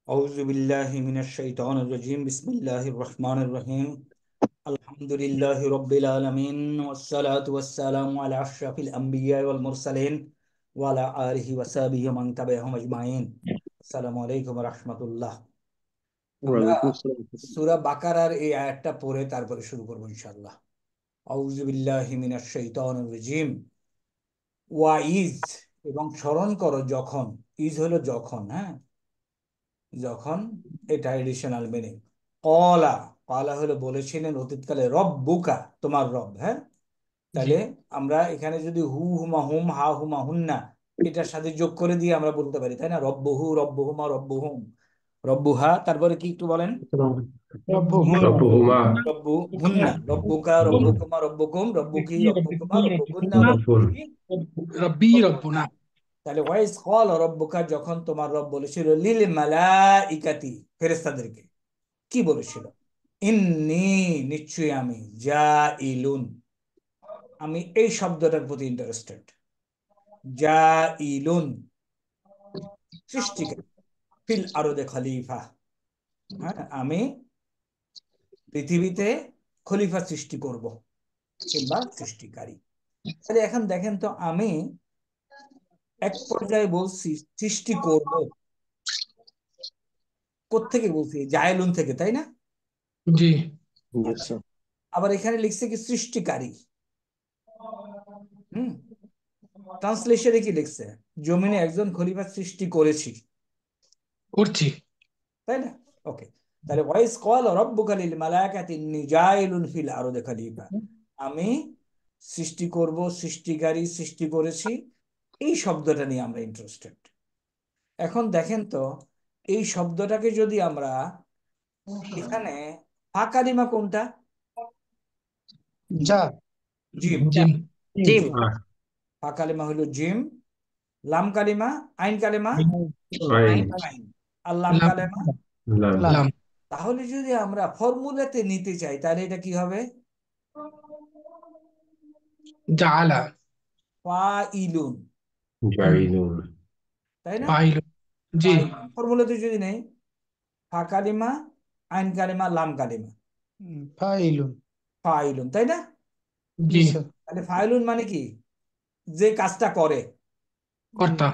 أعوذ بالله من الشيطان الرجيم بسم الله الرحمن الرحيم الحمد لله رب العالمين والصلاة والسلام على أشرف الأنبياء والمرسلين وعلى آله وصحبه ومن تبعهم أجمعين السلام عليكم ورحمة الله আমরা ওয়ালাইকুম আসসালাম। সূরা বাকারার এই আয়াতটা পড়ে তারপরে শুরু করব ইনশাআল্লাহ। আউযু বিল্লাহি মিনাশ শাইতানির রাজিম। ওয়াইজ এবং স্মরণ করো যখন, ইজ হলো যখন, হ্যাঁ, যখন, এটা এডিশনাল মিনিং। কলা, কলা হলো বলেছিলেন অতীতকালে, রব্বুকা তোমার রব, হ্যাঁ। জি। তাহলে আমরা এখানে যদি হু হুমা হুম হা হুমা হুন্না এটার সাথে যোগ করে দিয়ে আমরা বলতে পারি, তাই না? রব্বহু রব্বহুমা রব্বুহুম রব্বুহা, তারপরে কি একটু বলেন? রব্বুহুমা রব্বুহুমা রব্বু হুন্না, রব্বুকা রব্বুকুমা রব্বুকুম রব্বুকি রব্বুকুমা রব্বুকুন্না রব্বুনা রব্বুকি রব্বি রব্বুনা। রব্বুনা। তাহলে ওয়াইজ কল রব্বুকা, যখন তোমার রব বলেছিল, লিল মালাইকাতি ফেরেশতাদেরকে, কি বলেছিল? ইন্নি, নিশ্চয়ই আমি, জাইলুন, আমি এই শব্দটার প্রতি ইন্টারেস্টেড। জাইলুন, সৃষ্টিকারী, ফিল আরদে খলিফা, হ্যাঁ, আমি পৃথিবীতে খলিফা সৃষ্টি করব কিংবা সৃষ্টিকারী। তাহলে এখন দেখেন তো, আমি এক পর্যায়ে বলছি সৃষ্টি করব, কোত্থেকে বলছি? জাইলুন থেকে, তাই না? জি। আচ্ছা, আবার এখানে লিখছে কি সৃষ্টিকারী। হুম, ট্রান্সলেশনে কি লিখছে? জমিনে একজন খলিফা সৃষ্টি করেছি, করছি। তাই না? ওকে, তাহলে ওয়াইস কল রব্বুকা লিল মালাইকাতি ইন্নী জাইলুন ফিল আরদি খলিফা, আমি সৃষ্টি করব, সৃষ্টিকারী, সৃষ্টি করেছি, এই শব্দটা নিয়ে আমরা ইন্টারেস্টেড। এখন দেখেন তো, এই শব্দটাকে যদি আমরা এখানে, ফা কালিমা কোনটা? যা। জিম। জিম। জিম, ফা কালিমা হলো জিম, লাম কালিমা, আইন কালিমা, আইন আইন, আর লাম লাম কালিমা। লাম লাম। তাহলে যদি আমরা ফর্মুলাতে নিতে চাই, তাহলে এটা কি হবে? জাআলা। ফাইলুন, জাইলুন তাই না? ফাইল। জি। ফাইলুন ফর্মুলাতে যদি নেই, ফা কালিমা, আইন কালিমা, লাম কালিমা, ফাইলুন। ফাইলুন, তাই না? জি। তাহলে ফাইলুন মানে কি? যে কাজটা করে। কর্তা।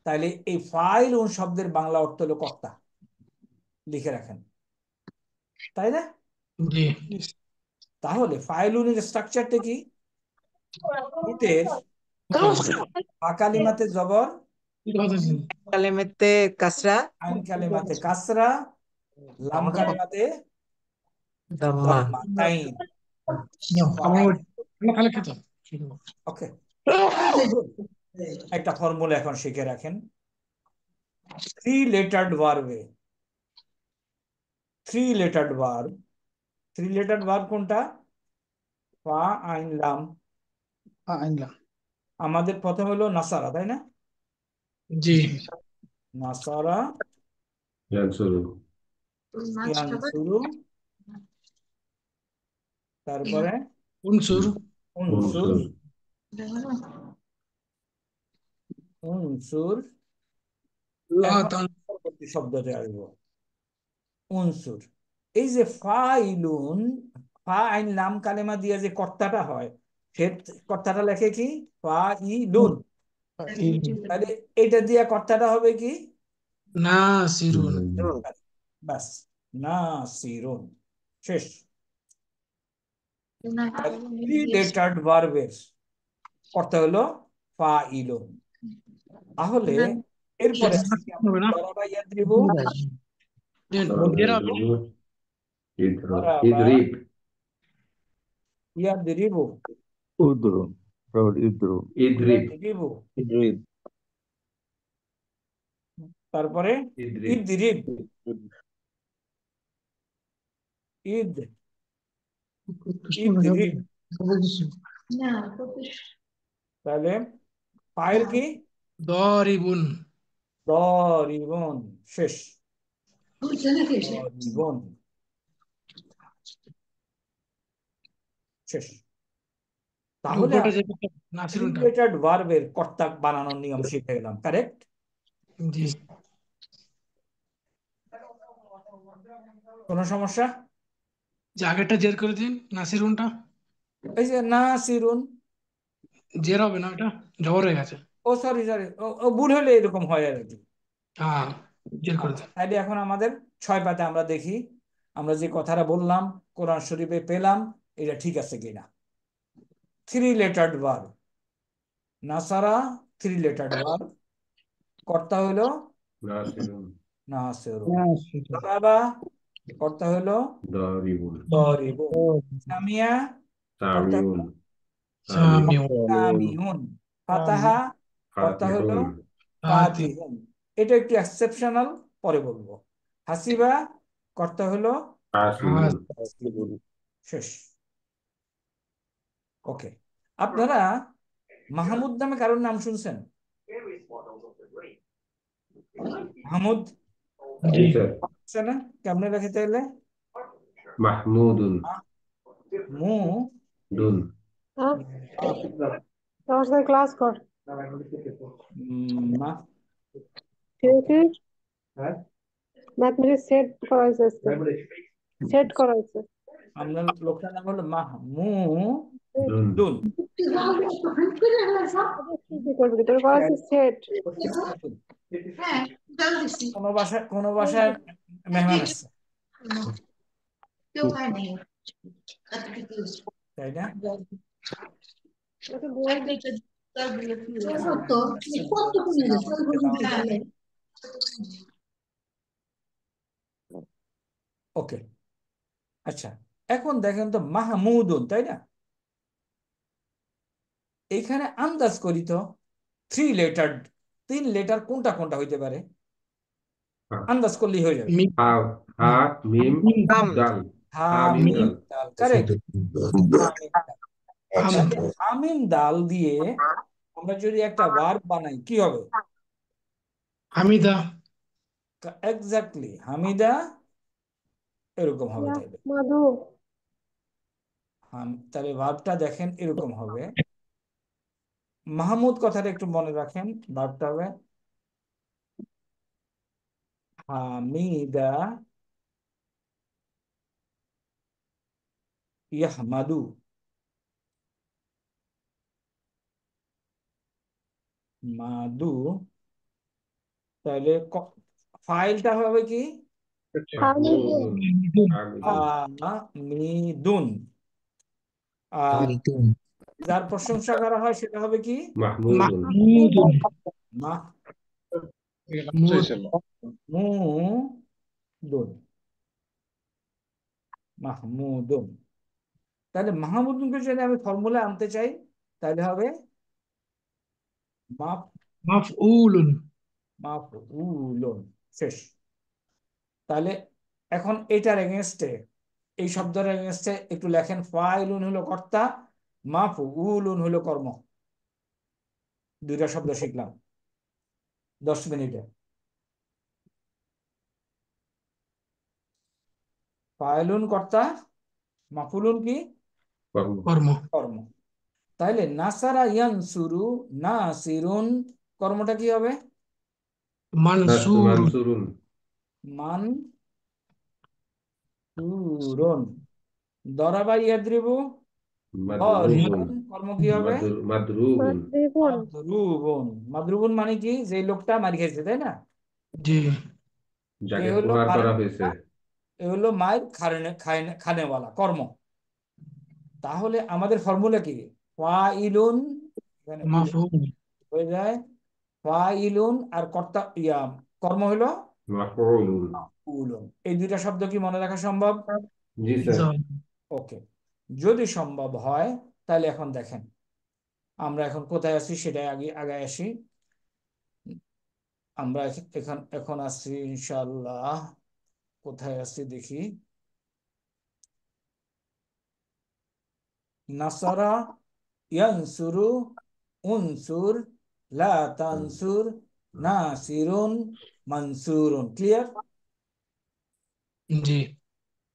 তাহলে এই ফাইলুন শব্দের বাংলা অর্থ হলো কর্তা, লিখে রাখেন, তাই না? জি। তাহলে ফাইলুনের স্ট্রাকচারটা কি? রুটের ফা কালিমাতে জবর, কালেমেতে কাসরা, আইন কালিমাতে কাসরা, লাম কালিমাতে দাম্মা। দম্মা, তাইন। ওকে, একটা ফর্মুলা এখন শিখে রাখেন। থ্রি লেটার্ড ভার্বে, three lettered verb, three lettered verb কোনটা? ফা আইন লাম। আমাদের প্রথম হলো নাসারা, তাই না? জি। নাসারা ইয়ানসুরু ইয়ানসুরু, তারপরে উনসুর। উনসুর, উনসুর উনসুর। লা এখন তান। পরবর্তী শব্দতে আসবো, উনসুর। এই যে ফাইলুন, ফা আইন লাম কালেমা দিয়ে যে কর্তাটা হয়, সে কর্তাটা লেখে কি? ফাইলুন। তাহলে এটা দিয়ে কর্তাটা হবে কি? নাসিরুন। ব্যাস, নাসিরুন, শেষ। থ্রি লেটার্ড ভার্বের কর্তা হলো ফাইলুন। তাহলে এরপরে আছে কি? হবে না। দরাবা ইয়াদরিবু, দরাবা ইদরিব ইয়াদরিবু, اضرب حاول اضرب ইদরিব ইয়াদরিবু, اضرب তারপরে ইদরিব ইদরিব, اضرب ইদ, ইদরিব। তাহলে ফাইল কি? দরিবুন। দরিবুন, শেষ। দরিবুন, শেষ। তাহলে উপরটা যে থ্রি নাসিরুনটা। লেটার্ড ভার্বের কর্তা বানানোর নিয়ম শিখে গেলাম, কারেক্ট? জি। কোনো সমস্যা? যে আগেরটা জের করে দিন, নাসিরুনটা এই যে নাসিরুন, জের হবে না, ওটা জবর হয়ে গেছে। ও সরি সরি, ও ভুল হলে এরকম হয় আর কি। হ্যাঁ, জের করে আচ্ছা, দিন। তাহলে এখন আমাদের 6 পাতা আমরা দেখি আমরা যে কথাটা বললাম কোরআন শরীফে পেলাম এটা ঠিক আছে কিনা। 3 লেটার্ড ভার্ব, নাসারা 3 লেটার্ড ভার্ব, কর্তা হলো নাসিরুন, নাসিরুন, দারাবা কর্তা হলো দারিবুন, দারিবুন, সামিয়া কর্তা হলো সামিউন, সামিউ, সামিউন, ফাতাহা কর্তা হলো ফাতিহুন, ফাতি, ফাতিহুন। এটা একটু এক্সেপশনাল, পরে বলবো। হাসিবা কর্তা হলো হাসিবুন। শেষ। ওকে, আপনারা মাহমুদ নামে কারোর নাম শুনছেন? মাহমুদ জি, জি স্যার। আছে না? কেমনে লেখে তাইলে? মাহমুদুন, মু দুন, हाँ और से क्लास कर মা फिर मैथमेटिक्स सेट करायचं असतं सेट करायचं আপনার লোকটার নাম হলো মাহমুদুন। দুন, কি করবি তোর করাইছে সেট কোন বাসায় মেহমান আসছে, তাই না? ওকে বল ওকে, আচ্ছা, এখন দেখেন তো মাহমুদুন, তাই না? এইখানে আন্দাজ করি তো 3 লেটার, 3 লেটার কোনটা কোনটা হইতে পারে, আন্দাজ করলেই হয়ে যাবে। মিম, হা, হা, মিম, হাম দাল, হা হা, মিম, মিম দাল। দাল, কারেক্ট। হামিম দাল দিয়ে আমরা যদি একটা ভার্ব বানাই কি হবে? হামিদা, এক্স্যাক্টলি, হামিদা এরকম হবে তাইলে। মধু তাহলে ভার্বটা দেখেন এরকম হবে। মাহমুদ কথাটা একটু মনে রাখেন, ভার্বটা হবে হামিদা ইয়াহমাদু, মাদু। তাহলে ফাইলটা হবে কি? মাহমুদুন, হামিদুন, হামিদুন, আমিদুন। আর যার প্রশংসা করা হয় সেটা হবে কি? মাহমুদুন, মাহমুদুন, মাহমুদুন, মাহমুদুন। তাহলে মাহমুদুনকে যদি আমি ফর্মুলা আনতে চাই তাহলে হবে মাফ মাফউলুন, মাফউলুন, শেষ। তাহলে এখন এটার এগেনস্টে, এই শব্দের এগেনস্টে একটু লেখেন, ফাইলুন হলো কর্তা, মাফউলুন হলো কর্ম। 2টা শব্দ শিখলাম 10 মিনিটে। ফাইলুন কর্তা, মাফুলুন কি? কর্ম, কর্ম, কর্ম। তাইলে নাসারা ইয়ানসুরু নাসিরুন, কর্মটা কি হবে? মানসুরুন, মানসুরুন, মানসুরুন। দরাবা ইয়াদ্রিবু মাদরুবুন, দরিবুন, কর্ম কি হবে? মাদরুবুন, মাদ্রিবুন মাদরুবুন। মাদরুবুন মানে কি? যে লোকটা মার খেয়েছে, তাই না? জি, এ যাকে হলো প্রহার মার, করা হয়েছে। এ হলো মায়ের খানেওয়ালা কর্ম। তাহলে আমাদের ফর্মুলা কি? ফাইলুন, এখানে মাফউল, হয়ে যায় ফাইলুন, আর কর্তা কর্ম হলো মাফউলুন। উলুন। এই 2টা শব্দ কি মনে রাখা সম্ভব? জি স্যার। ওকে, যদি সম্ভব হয় তাহলে এখন দেখেন আমরা এখন কোথায় আছি সেটাই আগে আগে আসি। আমরা এখন আছি ইনশাআল্লাহ, কোথায় আছি দেখি। নাসারা ইয়ানসুরু উনসুর লা তানসুর নাসিরুন মানসুরুন। ক্লিয়ার? জি,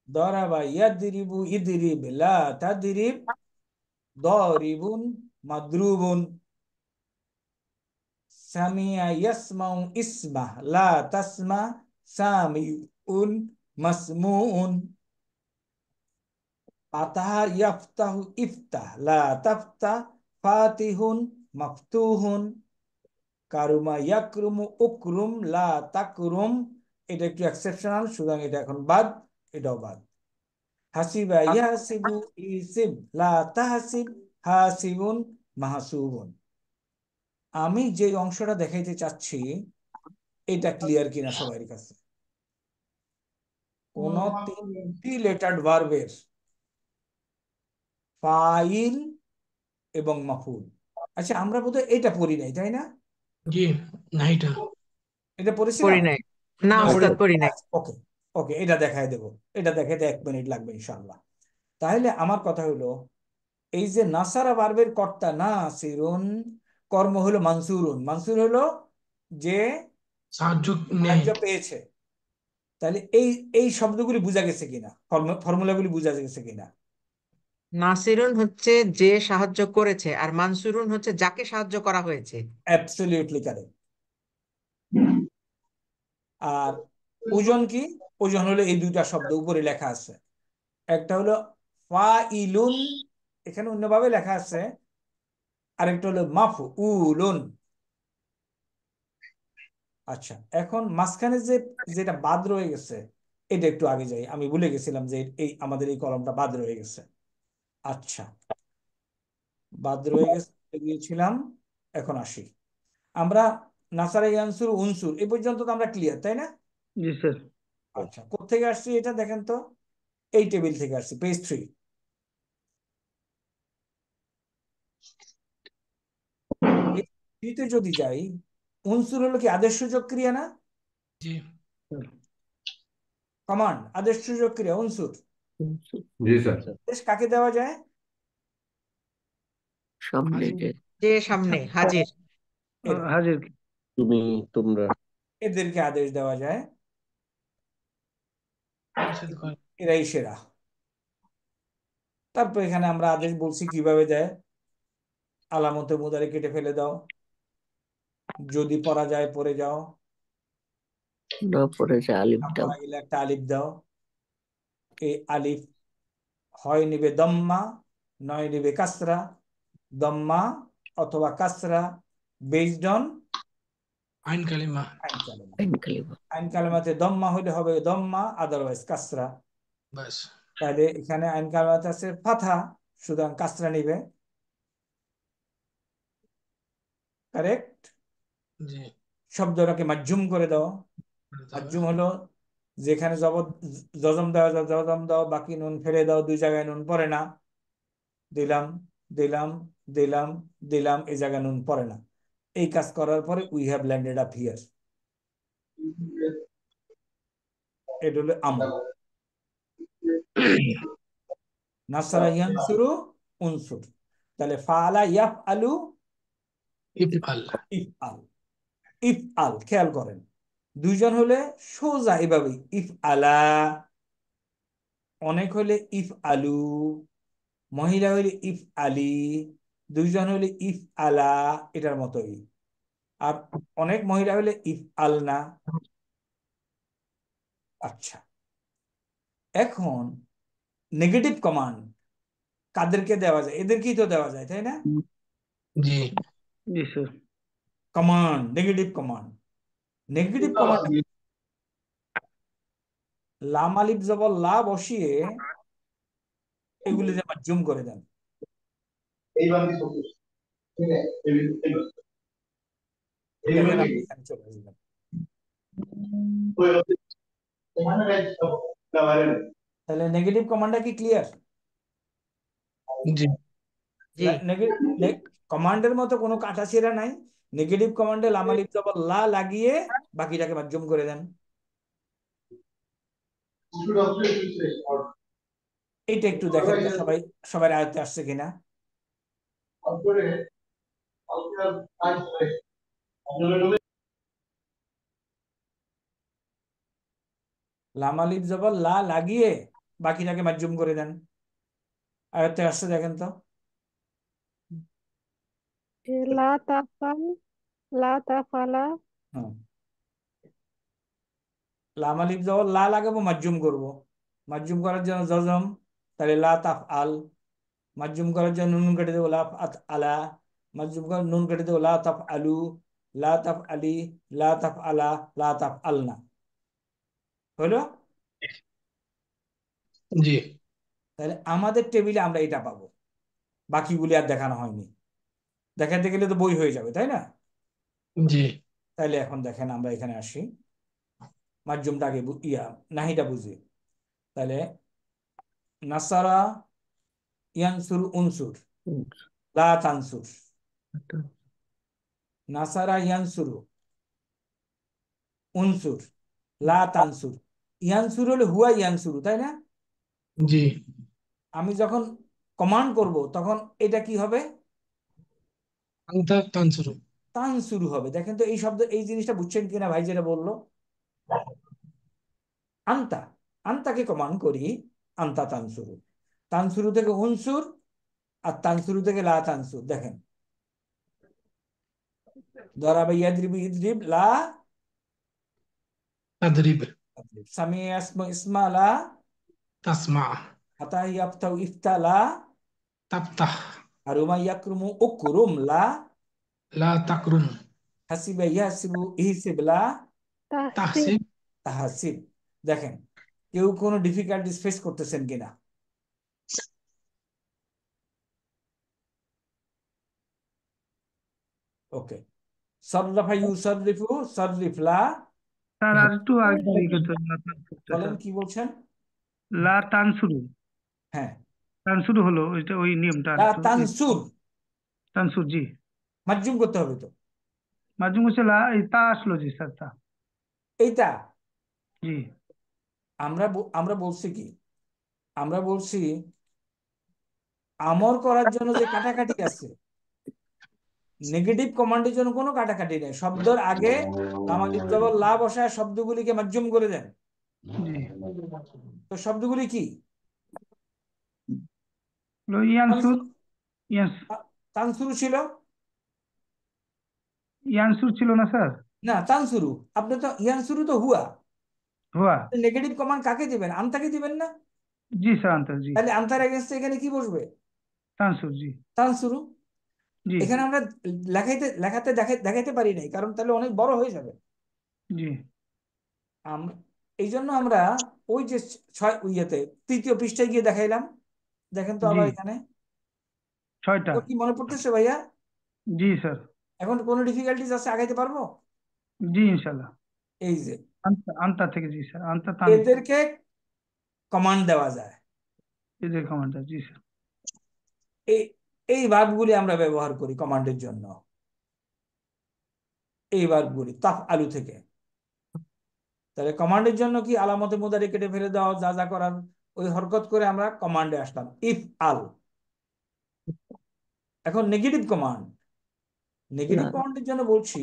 দরাবা ইয়াদরিবু ইদরিব লা তাদরিব দারিবুন মাদরুবুন। সামিয়া ইয়াসমাউ ইসমা লা তাসমা সামিউন মাসমুউন। ফাতাহা ইয়াফতাহু ইফতাহ, লা তাফতাহ ফাতিহুন মাফতুহুন। কারুমা ইয়াকরুমু উকরুম, লা তাকরুম। এটা একটু এক্সেপশনাল, সুতরাং এটা এখন বাদ, এটাও বাদ। হাসিবা ইয়াহসিবু ইসিব, লা তাহসিব হাসিবুন মাহসুবুন। আমি যে অংশটা দেখাইতে চাচ্ছি এটা ক্লিয়ার কিনা সবার কাছে? কোন তিনটি লেটার্ড ভার্বের ফাইল এবং মাফুল। আচ্ছা, আমরা বোধহয় এটা পড়ি নাই, তাই না? জি নাইটা এটা পড়েছিলাম। পড়ি নাই না না উস্তাদ পড়ি পড়ি নাই। ওকে, ওকে, এটা দেখাই দেব। এটা দেখাইতে 1 মিনিট লাগবে ইনশাআল্লাহ। তাহলে আমার কথা হলো, এই যে নাসারা ভার্বের কর্তা নাসিরুন, কর্ম হলো মানসুরুন। মানসুর হলো যে সাহায্য নেই। সাহায্য পেয়েছে। তাহলে এই এই শব্দগুলি বোঝা গেছে কিনা, ফর্মুলাগুলি বোঝা গেছে কিনা? নাসিরুন হচ্ছে যে সাহায্য করেছে, আর মানসুরুন হচ্ছে যাকে সাহায্য করা হয়েছে। Absolutely correct. আর ওজন কি? ওজন হলো এই দুইটা শব্দ উপরে লেখা আছে। একটা হলো ফাইলুন, এখানে অন্যভাবে লেখা আছে। আরেকটা হলো মাফউলুন। আচ্ছা, এখন মাঝখানে যেটা বাদ রয়ে গেছে, এটা একটু আগে যাই, আমি ভুলে গেছিলাম যে এই আমাদের এই কলমটা বাদ রয়ে গেছে। আচ্ছা, বাদ রয়ে গেছে, গিয়েছিলাম। এখন আসি আমরা। নাসারা ইয়ানসুর উনসুর এই পর্যন্ত তো আমরা ক্লিয়ার, তাই না? জি স্যার। আচ্ছা, কোত্থেকে আসছি এটা দেখেন তো। এই টেবিল থেকে আসছি, পেজ 3। যদি যাই, উনসুর হলো কি আদেশসূচক ক্রিয়া না? জি কমান্ড, আদেশসূচক ক্রিয়া উনসুর। জি স্যার। আদেশ কাকে দেওয়া যায়? সামনে যে সামনে হাজির। এরা, হাজির। তুমি, তোমরা। এদেরকে আদেশ দেওয়া যায়। নিষেধ করে। এরাই সেরা। তারপর এখানে আমরা আদেশ বলছি কিভাবে দেয়। আলামতে মুদারে কেটে ফেলে দাও, যদি পড়া যায় পড়ে যাও, না পরে যে আলিফ না দাও। পড়া গেলে একটা আলিফ দাও। এই আলিফ হয় নিবে দম্মা, নয় নিবে কাসরা। দম্মা অথবা কাসরা বেসড অন আইন কালিমা। আইন কালেমা। আইন কালিমা। আইন কালেমাতে দম্মা হলে হবে দম্মা, আদারওয়াইজ কাসরা। বাস। তাহলে এখানে আইন কালেমাতে আছে ফাথা, সুতরাং কাসরা নিবে। কারেক্ট। জি শব্দটাকে মাজ্জুম করে দাও। করতে হবে। মাজ্জুম হলো যেখানে জজম দেওয়া যায় জজম দাও, বাকি নুন ফেলে দাও, দুই জায়গায় নুন পড়ে না। দিলাম, দিলাম, দিলাম, দিলাম, এই জায়গায় নুন পড়ে না। এই কাজ করার পরে we have landed up here. এটা হলো আমর। নাসারা ইয়ানসুরু উনসুর। তাহলে ফাআলা ইয়াফআলু ইফআল। ইফআল। ইফআল, খেয়াল করেন, দুইজন হলে সোজা এভাবে ইফ আলা, অনেক হলে ইফ আলু, মহিলা হইলে ইফ আলি, দুইজন হইলে ইফ আলা, এটার মতোই। আর অনেক মহিলা হইলে ইফ আলনা। আচ্ছা, এখন নেগেটিভ কমান্ড কাদেরকে দেওয়া যায়? এদেরকেই তো দেওয়া যায়, তাই না? জি জি sir. Command, negative command. Negative command লাম আলিফ জবর লা বসিয়ে এগুলি যে জুম করে দেন। দেখেন আপনি এখানে চলে আসবেন। তাহলে নেগেটিভ কমান্ডটা কি ক্লিয়ার? জি জি কমান্ডের মতো কোনো কাটাছেঁড়া নাই। নেগেটিভ কমান্ডে লাম আলিফ জবর লা লাগিয়ে বাকিটাকে মাজ্জুম করে দেন। এইটা একটু দেখেন তো সবাই, সবার আয়ত্তে আসছে কিনা। লাম আলিফ জবর লা লাগিয়ে বাকিটাকে মাজ্জুম করে দেন। আয়ত্তে আসছে দেখেন তো। লা তাফাল, লা তাফালা, হুম, লাম আলিফ জবর লা লাগাবো, মাজজুম করব। মাজজুম করার জন্য জজম, তাহলে লা তাফ আল। মাজজুম করার জন্য নুন কেটে দেবো, লা আত আলা। মাজজুম করার নুন কেটে দেবো, লা তাফ আলু, লা তাফ আলি, লা তাফ আলা, লা তাফ আলনা। হলো? জি তাহলে আমাদের টেবিলে আমরা এটা পাবো, বাকিগুলি আর দেখানো হয়নি। দেখাতে গেলে তো বই হয়ে যাবে, তাই না? জি তাইলে এখন দেখেন, আমরা এখানে আসি, মাজজুমটা আগে নাহিটা বুঝি। তাহলে নাসারা ইয়ানসুর উনসুর, লা তানসুর। নাসারা ইয়ানসুরু উনসুর, লা তানসুর। ইয়ানসুর হলে হুয়া ইয়ানসুরু, তাই না? জি আমি যখন কমান্ড করব তখন এটা কি হবে? আনতা তানসুরু। তানসুরু হবে। দেখেন তো এই শব্দ, এই জিনিসটা বুঝছেন কিনা ভাই, যেটা বললো আন্তা, আন্তাকে কমান্ড করি, আন্তা তানসুরু। তানসুরু থেকে উনসুর, আর তানসুরু থেকে লা তানসুর। দেখেন, দরাবা ইয়াদরিবু ইদরিব লা তাদরিব তাদরিব। সামিয়া ইয়াসমু ইসমা লা তাসমা আতা ইয়াফতাউ ইফতা লা তাফতাহ আরুমা ইয়াকরুমু উকরুম লা লা তাকরুম হাসিবা ইয়াহসিবু ইহসিব লা تحسين তাহসিব তাহাসিব। দেখেন, কেউ কোনো ডিফিকাল্টিস ফেস করতেছেন কিনা? ওকে। সররাফা ইউসাররিফু সররিফ লা। স্যার আর একটু আরেকবার ই করতে হবে, লা তানসুরটা বলেন, স্যার। কি বলছেন? লা তানসুরু, হ্যাঁ, তানসুরু হলো ওইটা, ওই নিয়মটা আর লা একটু তানসুর তানসুর, জি। মাজজুম করতে হবে তো। মাজুম হচ্ছে লা, এই তা আসলো, জি স্যার, তা। এইটা জি আমরা বলছি কি, আমরা বলছি আমর করার জন্য যে কাটাকাটি আছে, নেগেটিভ কমান্ডের জন্য কোনো কাটাকাটি নেই। শব্দের আগে লাম আলিফ জবর লা বসায় শব্দগুলিকে মাজজুম করে দেন। জি। তো শব্দগুলি কি? হলো ইয়ানসুর, তানসুর, ইয়াস, তানসুরু ছিল ইয়ানসুর ছিল না স্যার? না, তানসুরু। আপনি তো ইয়ানসুরু তো হুয়া, হুয়া, নেগেটিভ কমান্ড কাকে দিবেন? আনতাকে দিবেন না? জি স্যার, আনতার, জি। তাহলে আনতার এগেনস্টে এখানে কি বসবে? তানসুর, জি। তানসুরু। জি এখানে আমরা লেখাতে দেখাইতে পারি নাই, কারণ তাহলে অনেক বড় হয়ে যাবে। জি আমরা এই জন্য আমরা ওই যে ছয় ইয়েতে তৃতীয় পৃষ্ঠায় গিয়ে দেখাইলাম। দেখেন তো জি। আবার এখানে 6টা। কি মনে পড়তেছে ভাইয়া? জি স্যার। এখন কোনো ডিফিকাল্টিজ আছে, আগাইতে পারবো? জি ইনশাল্লাহ। এই যে আনতা থেকে, জি স্যার, আনতা তান, এদেরকে কমান্ড দেওয়া যায়। এই যে কমান্ডার, জি স্যার। এই এই ভার্বগুলি আমরা ব্যবহার করি কমান্ডের জন্য। এই ভার্বগুলি তাফ আলু থেকে। তাহলে কমান্ডের জন্য কি আলামতে মুদারি কেটে ফেলে দেওয়া, যা যা করার, ওই হরকত করে আমরা কমান্ডে আসলাম, ইফ আল। এখন নেগেটিভ কমান্ড, নেগেটিভ কমান্ডের জন্য বলছি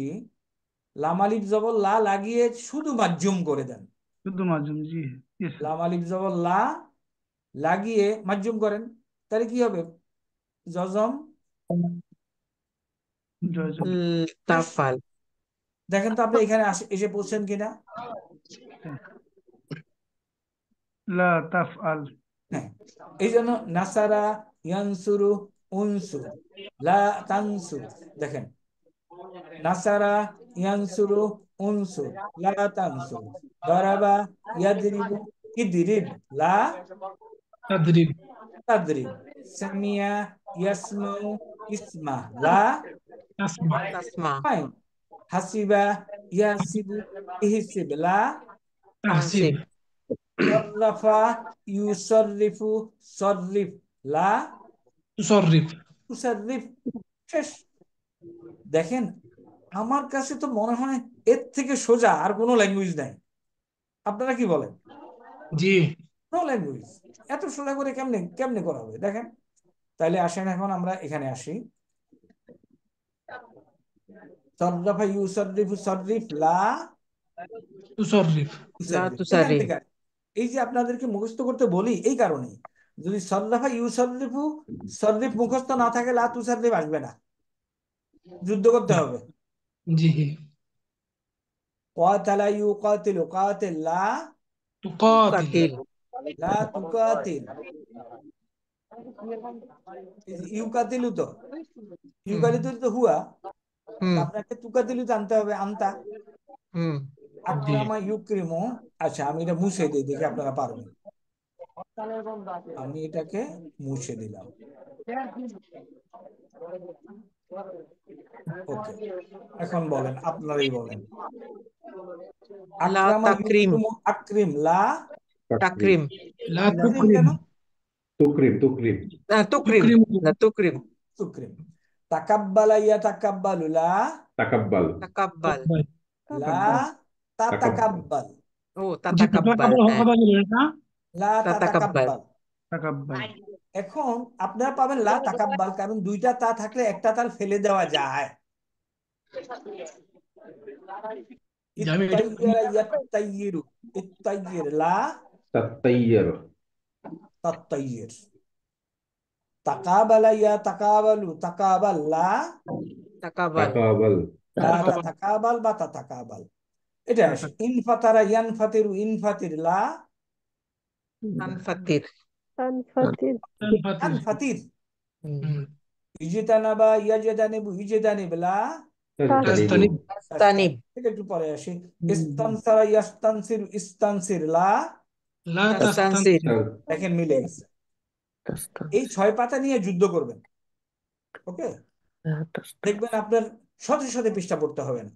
লাম আলিফ জবর লা লাগিয়ে শুধু মাজজুম করে দেন। শুদ্ধ মাজুম, জি। জি স্যার। লাম আলিফ জবর লা লাগিয়ে মাজজুম করেন, তাহলে কি হবে? জজম জয় জয়। শেষ। তাফাল। দেখেন তো আপনি এখানে এসে পড়ছেন কিনা? লা তাফ আল। হ্যাঁ, এই জন্য নাসারা ইয়ানসুরু উনসুর লা তানসুর। দেখেন, নাসারা ইয়ানসুরু উনসুর লা তানসুর। দরাবা ইয়াদরিবু ইদরিব লা তাদরিব তাদরিব। সামিয়া ইয়াসমাউ ইসমা লা তাসমা তাসমা। ফাইন। হাসিবা ইয়াসিবু ইহসিব লা তাহসিব তানসিব। সররাফা ইউসররিফু সররিফ লা তুসররিফ তুসাররিফ। শেষ। দেখেন, আমার কাছে তো মনে হয় এর থেকে সোজা আর কোনো ল্যাঙ্গুয়েজ নাই। আপনারা কি বলেন? জি নো ল্যাঙ্গুয়েজ। এত সোজা করে কেমনে কেমনে করা হবে? দেখেন, তাইলে আসেন এখন আমরা এখানে আসি। সররাফা ইউসররিফু সররিফ লা তুসররিফ লা তুসাররিফ। এখান তুসারিফ। থেকে এই যে আপনাদেরকে মুখস্থ করতে বলি এই কারণেই, যদি সররাফা ইউসররিফু সররিফ মুখস্থ না থাকে লা তুসাররিফ আসবে না, যুদ্ধ করতে হবে। জি কাতালা ইউকাতিলু, কাতিল, লা تقاتل লা তুকাতিল, ইউকাতিলু তো, হুম ইউকাতিলু তো হুয়া, হুম আপনাকে তুকাতিলু জানতে হবে, আনতা। হুম जी আকরামা ইউক্রিমু। আচ্ছা, আমি এটা মুছে দিই, দেখি আপনারা পারবেন। আমি এটাকে মুছে দিলাম। ওকে, এখন বলেন, আপনারাই বলেন। লা আকরামা তাকরিম, ইউক্রিমু, আকরিম, লা তাকরিম, তাকরিম, لا তাকরিম কেন? তুকরিম, তুকরিম, তুকরিম, تكرم লা তুকরিম, তুকরিম। তাকাব্বালা ইয়াতাকাব্বালু, লা তাকাব্বাল, তাকাব্বাল, লা তাকাব্বাল, তাতাকাব্বাল, ও जी তাতাকাব্বাল, तकबर হ্যাঁ होगा बोले ना লা তাতাকাব্বাল, তাতাকাব্বাল। تقبل এখন আপনারা পাবেন লা তাকাব্বাল, কারণ দুইটা তা থাকলে একটা তার ফেলে দেওয়া যায়। جامع ইত্তাইয়ারা ইয়াত্তাইয়িরু, ইত্তাইয়ির, লা তাত্তাইয়ার, তাত্তাইয়ির। তাকাবালা ইয়াতাকাবালু, তাকাবাল, লা তাকাবাল, তাকাবাল, লা تقبل তাতাকাবাল বা তাতাকাবাল। এটা আসে। ইনফাতারা ইয়ানফাতিরু, ইনফাতির, লা তানফাতির, تنفتر الفتيل আনফাতির। হুম ইজতানাবা ইয়াজতানিবু, ইজতানিব, লা তাজতানিবু, تستنب তাস্তানিব। তাস্তানিব, এটা একটু পরে আসি। ইস্তানসারা ইয়াস্তানসিরু, ইস্তানসির, লা لا তাস্তানসির, تستنصر দেখেন মিলে গেছে। এই তাস্তানসির, 6 পাতা নিয়ে যুদ্ধ করবেন। ওকে, দেখবেন তাস্তানসির, আপনার সাথে সাথে পৃষ্ঠা পড়তে হবে না।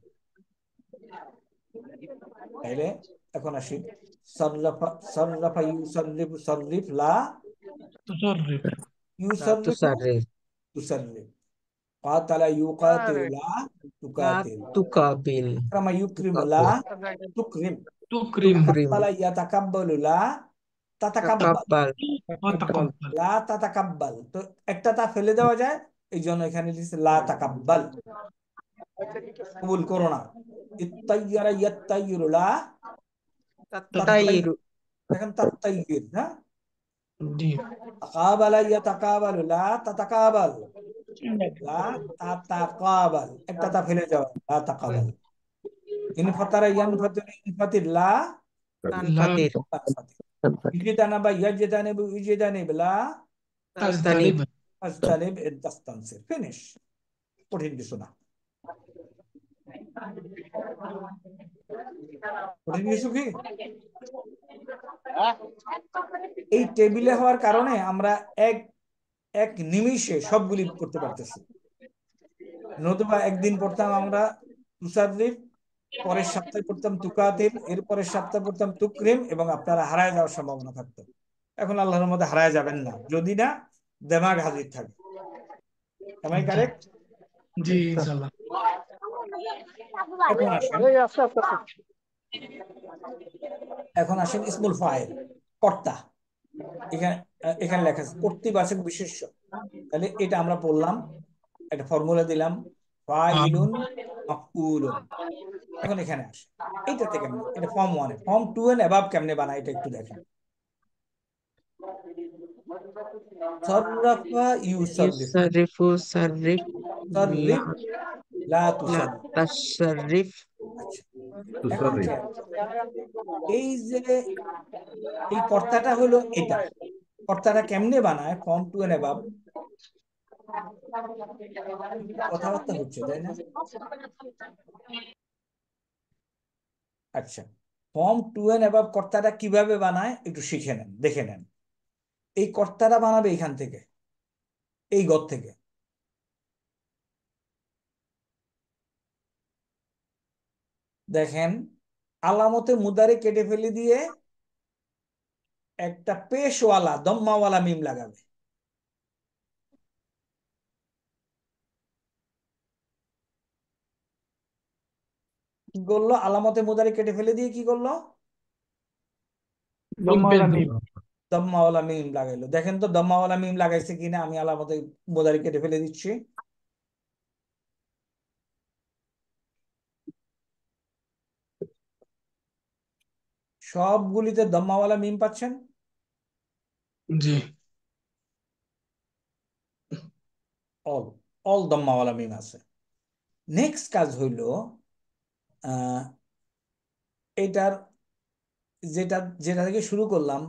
তাইলে এখন আসি। সররাফা, সররাফা ইউসাররিফু, সররিফ, লা تصرف লা ইউসাররিফু, তুসাররিফ, তুসাররিফ। কাতালা ইউকাতিলু, লা লা তুকাতিল। তুকাবিল, আকরামা ইউকরিমু, লা তুকাবিল, তুকরিম। تكرم তুকরিম, তাকাব্বালা ইয়াতাকাব্বালু, লা তাতাকাব্বাল, তাকাব্বাল, تقبل وتقبل লা তাতাকাব্বাল। তো একটা তা ফেলে দেওয়া যায়, এই জন্য এখানে লিখছে লা তাকাব্বাল, কবুল করো না। ইত্তাইয়ারা ইয়াত্তাইয়িরু, লা তাত্তাই, তাত্তাইরু, দেখেন তাত্তাইয়ির, হ্যাঁ। जी তাকাবালা ইয়াতাকাবালু, লা তাতাকাবাল, লা তাতাকাবাল, একটা তা ফেলে যাওয়া, লা তাকাবাল। ইনফাতারা ইয়ানফাতির, ইনফাতির, লা لا তানফাতির, তানফাতির। তানফাতির, ইজতানাবা ইয়াজতানিবু, ইজতানিব, লা তাস্তানিব, تجتنب তাজতানিব, তাস্তানসির। ফিনিশ। কঠিন কিছু না। কঠিন কিছু কি? এই টেবিলে হওয়ার কারণে আমরা এক এক নিমিষে সবগুলি করতে পারতেছি। নতুবা একদিন পড়তাম আমরা তুষাররিফ, পরের সপ্তাহে পড়তাম তুকাতিল, এর পরের সপ্তাহে পড়তাম তুকরিম, এবং আপনারা হারায় যাওয়ার সম্ভাবনা থাকতো। এখন আল্লাহর মধ্যে হারায় যাবেন না, যদি না দেমাগ হাজির থাকে। Am I ji correct? जी इंशाल्लाह এখন আসেন, এই আস্তে আস্তে আস্তে। এখন আসেন ইসমুল ফাইল, কর্তা। এখানে এখানে লেখা আছে কর্তৃবাচক বিশেষ্য। তাহলে এটা আমরা পড়লাম, একটা ফর্মুলা দিলাম, हाँ ফাইলুন মাফউলুন। এখন এখানে আসে, এইটা থেকে কেমনে, এটা ফর্ম 1 এ, ফর্ম 2 এন্ড অ্যাবাভ কেমনে বানায় এটা একটু দেখেন। সররাফা ইউসাররিফ, ইউসারিফু, সাররিফ, লা সররিফ, লা লা তুসাররিফ। তাসাররিফ, আচ্ছা, এখন তুসাররিফ, খেয়াল করেন, এই যে এই কর্তাটা হলো এটা, কর্তাটা কেমনে বানায় ফর্ম 2 এন্ড অ্যাবাভ। কথাবার্তা হচ্ছে, তাই না? আচ্ছা, ফর্ম 2 এন্ড অ্যাবাভ কর্তাটা কিভাবে বানায় একটু শিখে নেন, দেখে নেন। এই কর্তাটা বানাবে এখান থেকে, এই ঘর থেকে। দেখেন, আলামতে মুদারে কেটে ফেলে দিয়ে একটা পেশওয়ালা দম্মাওয়ালা মিম লাগাবে। কি করলো? আলামতে মুদারে কেটে ফেলে দিয়ে কি করলো? দমাওয়ালা মিম দম্মাওয়ালা মিম লাগাইলো। দেখেন তো দম্মাওয়ালা মিম লাগাইছে কিনা, আমি আলামতে মুদারে কেটে ফেলে দিচ্ছি। সবগুলিতে দম্মাওয়ালা মিম পাচ্ছেন। जी অল অল দম্মাওয়ালা মিম আছে। নেক্সট কাজ হইল, এটার যেটা যেটা থেকে শুরু করলাম,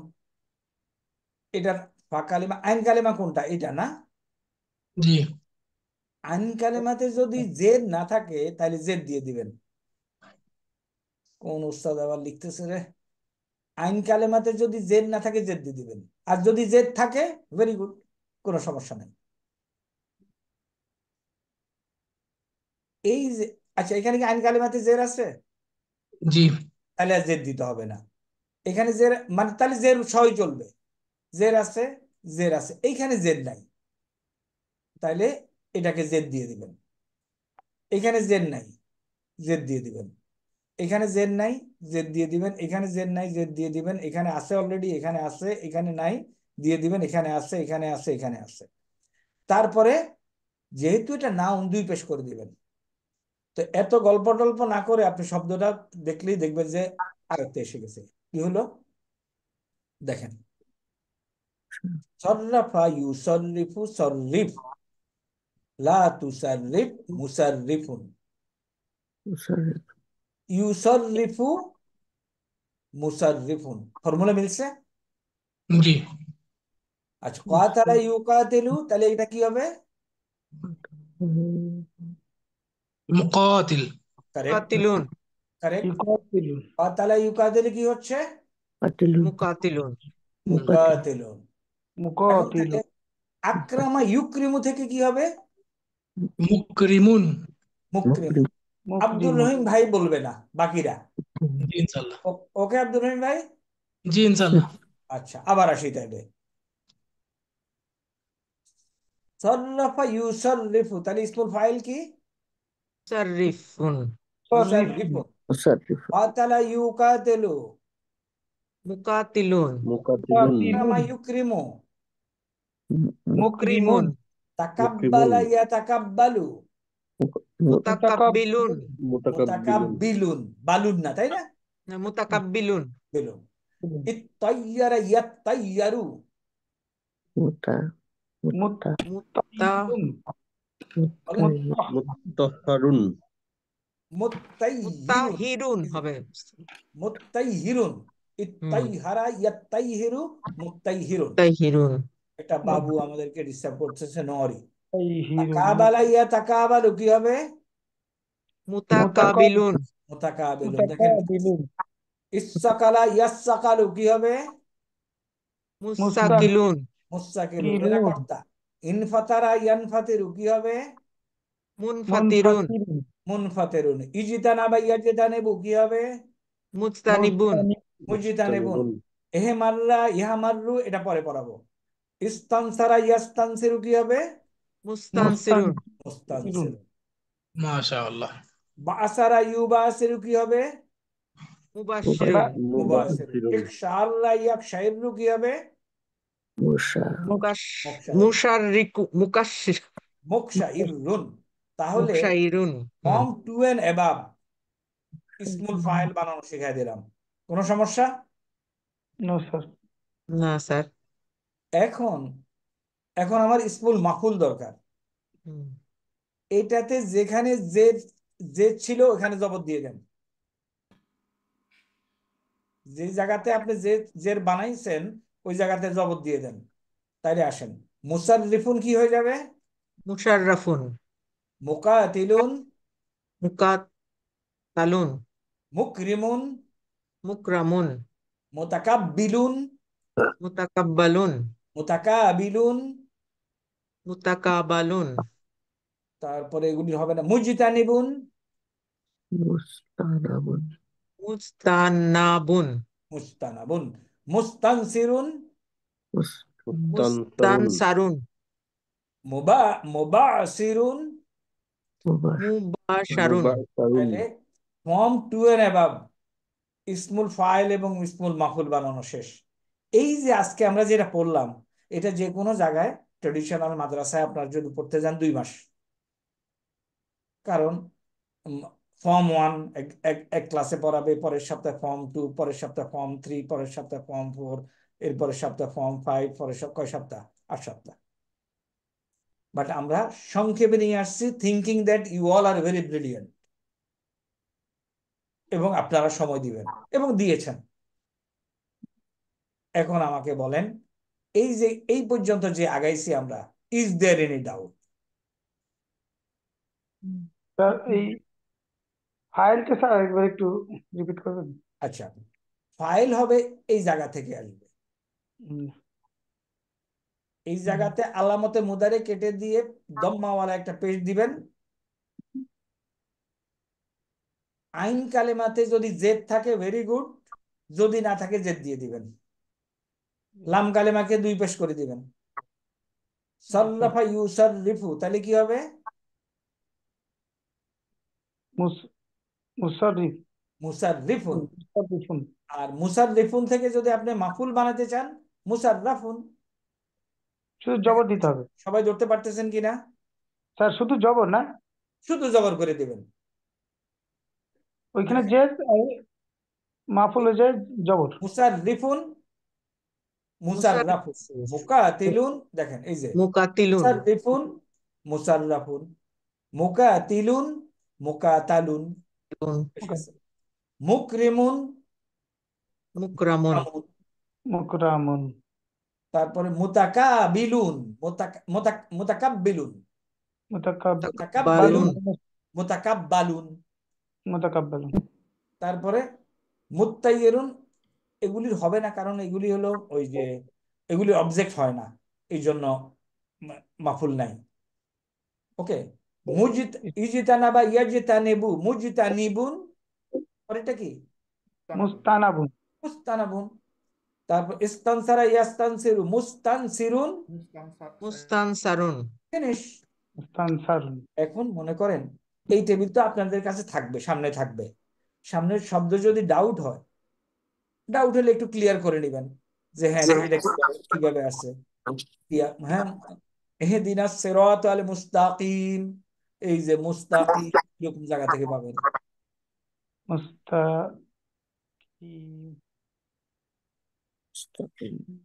এটার ফা কালিমা আইন কালিমা কোনটা, এটা না? জি আইন কালিমাতে যদি জেদ না থাকে তাহলে জেদ দিয়ে দিবেন। কোন উস্তাদ আবার লিখতেছে রে! আইন কালেমাতে যদি জেদ না থাকে জেদ দিয়ে দিবেন, আর যদি জেদ থাকে ভেরি গুড, কোনো সমস্যা নেই। এই যে, আচ্ছা এখানে কি আইন কালেমাতে জের আছে? জি তাহলে আর জেদ দিতে হবে না। এখানে জের মানে তাহলে জের সহই চলবে। জের আছে, জের আছে, এইখানে জেদ নাই, তাইলে এটাকে জেদ দিয়ে দিবেন। এখানে জেদ নাই, জেদ দিয়ে দিবেন। এখানে জেড নাই, জেড দিয়ে দিবেন। এখানে জেড নাই, জেড দিয়ে দিবেন। এখানে আছে অলরেডি, এখানে আছে, এখানে নাই, দিয়ে দিবেন। এখানে আছে, এখানে আছে, এখানে আছে। তারপরে যেহেতু এটা নাউন, দুই পেশ করে দিবেন। তো এত গল্প টল্প না করে আপনি শব্দটা দেখলেই দেখবেন যে আয়ত্তে এসে গেছে। কি হলো দেখেন, সররাফা ইউসররিফু সররিফ, লা তুসাররিফ মুসাররিফুন। মুসাররিফ। ইউসররিফু মুসাররিফুন, ফর্মুলা মিলছে? জি আচ্ছা, কাতালা ইউকাতিলু, তাহলে এটা কি হবে? মুকাতিল কারেক্ট, মুকাতিলুন, কারেক্ট। ইউকাতিলুন, কাতালা ইউকাতিলু কি হচ্ছে? কাতিলুন। মুকাতিলুন, মুকাতিল। মুকাতিলুন। এখন থেকে মুকাতিলুন, আকরামা ইউক্রিমু থেকে কি হবে? মুকরিমুন। মুকরিম। আব্দুর মুকরিমুন, রহিম ভাই বলবে না, বাকিরা। জি ইনশাল্লাহ। ওকে আব্দুর রহিম ভাই। জি ইনশাল্লাহ। আচ্ছা, আবার আসি তাইলে। সররাফা ইউসররিফু, তাহলে ইসমুল ফাইল কি? মুসাররিফুন, মুসাররিফু। মুসাররিফ। কাতালা ইউকাতিলু, মুকাতিলুন, মুকাতিলুন। আকরামা মুকাতিলুন, ইউক্রিমু, মুকরিমুন, মুকরিমুন, তাকাব্বালা ইয়াতাকাব্বালু, মুতাকাব্বিলুন, মুতাকাব্বিলুন। মুতাকাব্বিলুন। বালুন না, তাই না? না মুতাকাব্বিলুন, বেলুন। ইত্তাইয়ারা ইয়াত্তাইয়ারু, মুতা মুতা মুতা মুতাহিরুন, বলেন। মুত্তাহহারুন। মুত্তাইহিরুন, মুতাহিরুন হবে। মুত্তাইহিরুন। হুম, ইত্তাইহারা ইয়াত্তাইহিরু, মুত্তাইহিরুন। মুতাহিরুন, এটা বাবু আমাদেরকে ডিস্টার্ব করতেছে, নরি। মুতাহিরুন, তাকাবালা ইয়াতাকাবালু কি হবে? মুতাকাবিলুন, মুতাকাবিলুন। দেখেন, মুতাকাবিলুন, ইসসাকালা ইয়াসসাকালু কি হবে? মুসাকিলুন, মুস্তাকিলুন। এরা কর্তা। ইনফাতারা ইয়ানফাতিরু কি হবে? মুনফাতিরুন, মুনফাতিরুন, মুনফাতিরুন। ইজতানাবা ইয়াজতানিবু কি হবে? মুজতানিবুন, মুজতানিবুন। এহেমাররা ইহামাররু, এটা পরে পড়াবো। ইস্তানসারা ইয়াস্তানসিরু কি হবে? মুস্তানসিরুন, মুস্তানসিরুন, মুস্তানসিরু। মাশাআল্লাহ। বাসারা ইউবাসিরু কি হবে? মুবাশশিরুন, মুবাসিরু। মুবাশশিরুন। ইকশাআল্লাহ ইয়াকশাইরু কি হবে? মুশা মুকাশ মুকশাইর। মুশাররিকু মুকাশশির মুকশাইরুন। তাহলে মুকশাইরুন। Hmm, form two and above ইসমুল ফাইল বানানো শিখাই দিলাম। কোনো সমস্যা? নো স্যার, না স্যার। এখন এখন আমার ইসমুল মাফুল দরকার। হুম, এটাতে যেখানে যে যে ছিল ওখানে জবর দিয়ে দেন। যে জায়গাতে আপনি যে জের বানাইছেন ওই জায়গাতে জবর দিয়ে দেন। তাইলে আসেন, মুসাররিফুন কি হয়ে যাবে? মুশাররাফুন, মুকাতিলুন, মুকাতালুন, মুকরিমুন, মুকরামুন, মুতাকাব্বিলুন, মুতাকাব্বালুন, মুতাকাবিলুন। মুতাকাবালুন, তারপরে এগুলি হবে না, মুজতানিবুন, মুস্তানাবুন। মুস্তানাবুন, মুস্তানাবুন। মুস্তানসিরুন, মুস্তানসারুন। মুস্তানসারুন, মুবাসিরুন। মুবাশ মুবাশারুন। মুবাশশারুন। তাহলে ফর্ম টু এন্ড অ্যাবাভ ইসমুল ফাইল এবং ইসমুল মাফুল বানানো শেষ। এই যে আজকে আমরা যেটা পড়লাম, এটা যে কোনো জায়গায় ট্রেডিশনাল মাদ্রাসায় আপনার যদি পড়তে যান 2 মাস। কারণ ফর্ম 1 এক ক্লাসে পড়াবে, পরের সপ্তাহে ফর্ম 2, পরের সপ্তাহে ফর্ম 3, পরের সপ্তাহে ফর্ম 4, এরপরের সপ্তাহে ফর্ম 5, পরের সপ্তাহ কয় সপ্তাহ? 8 সপ্তাহ। বাট আমরা সংক্ষেপে নিয়ে আসছি, thinking that you all are very brilliant. এবং আপনারা সময় দিবেন এবং দিয়েছেন। এখন আমাকে বলেন, এই যে এই পর্যন্ত যে আগাইছি আমরা, is there any doubt? Sir এই ফাইলটা স্যার একবার একটু রিপিট করবেন? আচ্ছা, ফাইল হবে এই জায়গা থেকে আসবে। হুম, এই জায়গাতে আলামতে মুদারে কেটে দিয়ে দম্মাওয়ালা একটা পেজ দিবেন। আইন কালেমাতে যদি জেদ থাকে ভেরি গুড, যদি না থাকে জেদ দিয়ে দিবেন। লাম কালেমাকে দুই পেশ করে দিবেন। সাররাফা ইউসাররিফু, তাহলে কি হবে? মুসাররিফ। মুসাররিফুন। মুসাররিফুন। আর মুসাররিফুন থেকে যদি আপনি মাফুল বানাতে চান, মুসাররাফুন। শুধু জবর দিতে হবে সবাই ধরতে পারতেছেন কিনা? স্যার, শুধু জবর না, শুধু জবর করে দিবেন। ওইখানে যে মাফুল হয়ে যায় জবর। মুসাররিফুন, মুসাররাফুন, মুসাররিফ, মুকাতিলুন। দেখেন এই যে মুকাতিলুন, মুসাররিফুন, মুসাররাফুন, মুকাতিলুন, মুকাতালুন। এসে গেছে। মুকরিমুন, মুকরামুন, মুকরামুন। মুকরামুন। তারপরে মুতাকাবিলুন, মুতাকাব্বিলুন, মুতাকাব্বালুন, বালুন, মুতাকাব্বালুন। মুতাকাব্বালুন। তারপরে মুত্তাইয়িরুন। এগুলির হবে না, কারণ এগুলি হলো ওই যে এগুলি অবজেক্ট হয় না, এই জন্য মাফুল নাই। ওকে। ইজিতানা বা ইয়াজিতানেবু, মুজিতানিবুন। পরেরটা কি? মুস্তানাবুন। মুস্তানাবুন। তারপর ইস্তানসারা ইয়াস্তানসিরু, মুস্তানসিরুন। মুস্তানসারুন, ফিনিশ। মুস্তানসারুন। এখন মনে করেন এই টেবিল তো আপনাদের কাছে থাকবে, সামনে থাকবে। সামনের শব্দ যদি ডাউট হয়, ডাউট হলে একটু ক্লিয়ার করে নেবেন যে হ্যাঁ এটা কিভাবে আছে। হ্যাঁ, ইহদিনাস সিরাতাল মুস্তাকিম, এই যে মুস্তাকিম এরকম জায়গা থেকে পাবেন। মুস্তাকিম।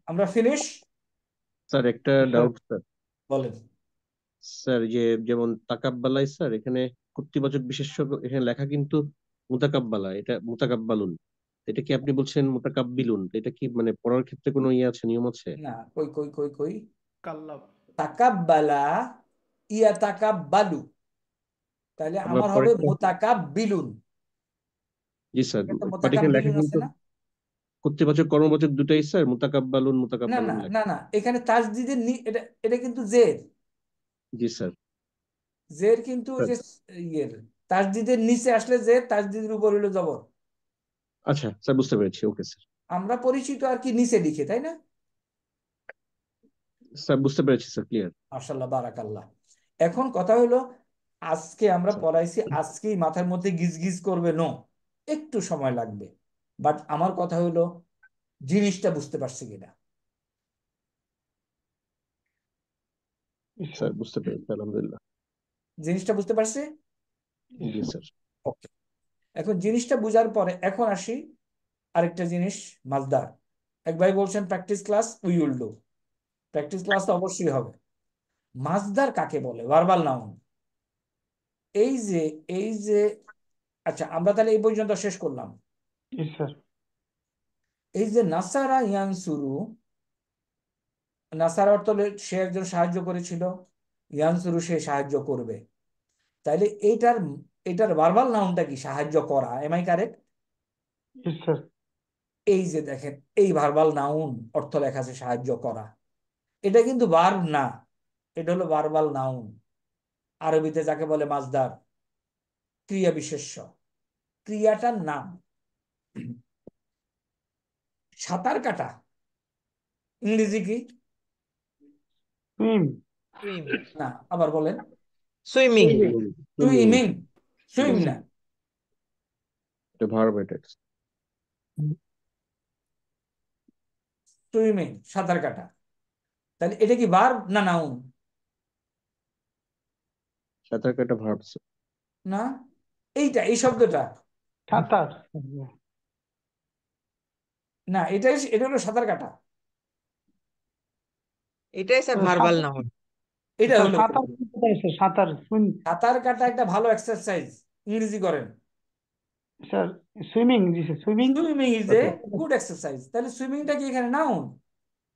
আমরা ফিনিশ। স্যার একটা ডাউট স্যার। বলেন। স্যার যে যেমন তাকাব্বালাই স্যার, এখানে কর্তৃবাচক বিশেষ্য এখানে লেখা কিন্তু মুতাকাব্বালা, এটা মুতাকাব্বালুন। এটা কি আপনি বলছেন মুতাকাব্বিলুন? এটা কি মানে পড়ার ক্ষেত্রে কোনো ইয়ে আছে, নিয়ম আছে? না, কই কই কই কই, তাকাব্বালা ইয়া তাকাব্বালু, তাহলে আবার আমার হবে পরেরটা? মুতাকাব্বিলুন। জি স্যার, এটা তো বাট এখানে লেখা মুতাকাব্বিলুন আছে কিন্তু না? কর্তৃবাচক কর্মবাচক দুটাই স্যার মুতাকাব্বালুন না মুতাকাব্বালুন না লেখা। না না, এখানে তাসদিদের এটা এটা কিন্তু জের। জি স্যার। জের কিন্তু ওই স্যার যে ইয়ের তাসদিদের নিচে আসলে জের, তাসদিদের উপর হলো জবর। আচ্ছা স্যার, বুঝতে পেরেছি, ওকে স্যার। আমরা পরিচিত আর কি নিচে লিখে, তাই না? স্যার বুঝতে পেরেছি স্যার, ক্লিয়ার। মাশাআল্লাহ, বারাকাল্লাহ। এখন কথা হলো, আজকে আমরা স্যার পড়াইছি, আজকেই মাথার মধ্যে গিজ গিজ করবে নো, একটু সময় লাগবে। বাট আমার কথা হলো জিনিসটা বুঝতে পারছি কিনা। স্যার বুঝতে পেরেছি, আলহামদুলিল্লাহ। জিনিসটা বুঝতে পারছি। জি স্যার। ওকে। এখন জিনিসটা বুঝার পরে এখন আসি আরেকটা জিনিস, মাসদার। এক ভাই বলছেন practice class, we will do. Practice class তো অবশ্যই হবে। মাসদার কাকে বলে? Verbal noun. এই যে এই যে আচ্ছা, আমরা তাহলে এই পর্যন্ত শেষ করলাম। স্যার। এই যে নাসারা ইয়ানসুরু, নাসারা অর্থ হলো সে একজন সাহায্য করেছিল, ইয়ানসুরু সে সাহায্য করবে। তাইলে এইটার এটার ভার্বাল নাউনটা কি? সাহায্য করা। Am I correct? স্যার। এই যে দেখেন, এই ভার্বাল নাউন অর্থ লেখা আছে সাহায্য করা। এটা কিন্তু ভার্ব না, এটা হলো ভার্বাল নাউন। আরবিতে যাকে বলে মাসদার, ক্রিয়া বিশেষ্য, ক্রিয়াটার নাম। সাঁতার কাটা ইংরেজি কি? সুইম। সুইম, না, আবার বলেন। Swimming, swimming. Swim swimming. না, এটা ভার্ব, এটা সুইমিং, সাঁতার কাটা। তাহলে এটা কি ভার্ব না নাউন? সাঁতার কাটা ভার্ব স্যার। না, এইটা এই শব্দটা সাঁতার। না, এটাই এটা হলো সাঁতার কাটা। এটাই স্যার ভার্বাল নাউন। এটা স্যার হলো সাঁতার কি কোথায় স্যার? সাঁতার সুইম। সাঁতার কাটা একটা ভালো এক্সারসাইজ, ইংরেজি করেন। Sir swimming, G sir swimming. Swimming is a good exercise. তাহলে সুইমিংটা কি এখানে নাউন?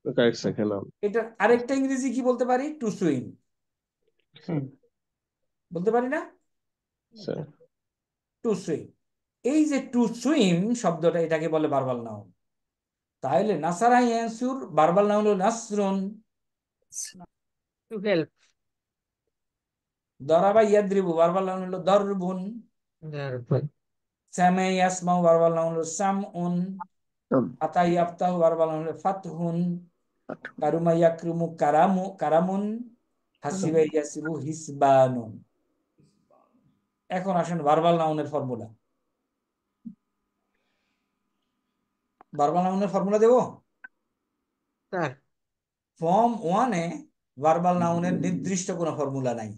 কারেক্ট স্যার, হ্যাঁ নাম। এটার আরেকটা ইংরেজি কি বলতে পারি? টু সুইম বলতে পারি না? Sir to swim. এই যে টু সুইম শব্দটা, এটাকে বলে ভার্বাল নাউন। তাহলে নাসারা ইয়ানসুর ভার্বাল নাউন হলো নাসরুন। To help. দরাবা ইয়াদ্রিবু ভার্বাল নাউন হলো দরবুন। সামে ইয়াসমাউ ভার্বাল নাউন হলো সামউন। আতা ইয়াফতাহু ভার্বাল নাউন হলো ফাতহুন। কারুমা ইয়াকরুমু কারামুন। হাসিবা ইয়াসিবু হিসবানুন। এখন আসেন ভার্বাল নাউনের ফর্মুলা। ভার্বাল নাউনের ফর্মুলা দেবো। স্যার ফর্ম 1-এ ভার্বাল নাউনের নির্দিষ্ট কোনো ফর্মুলা নাই,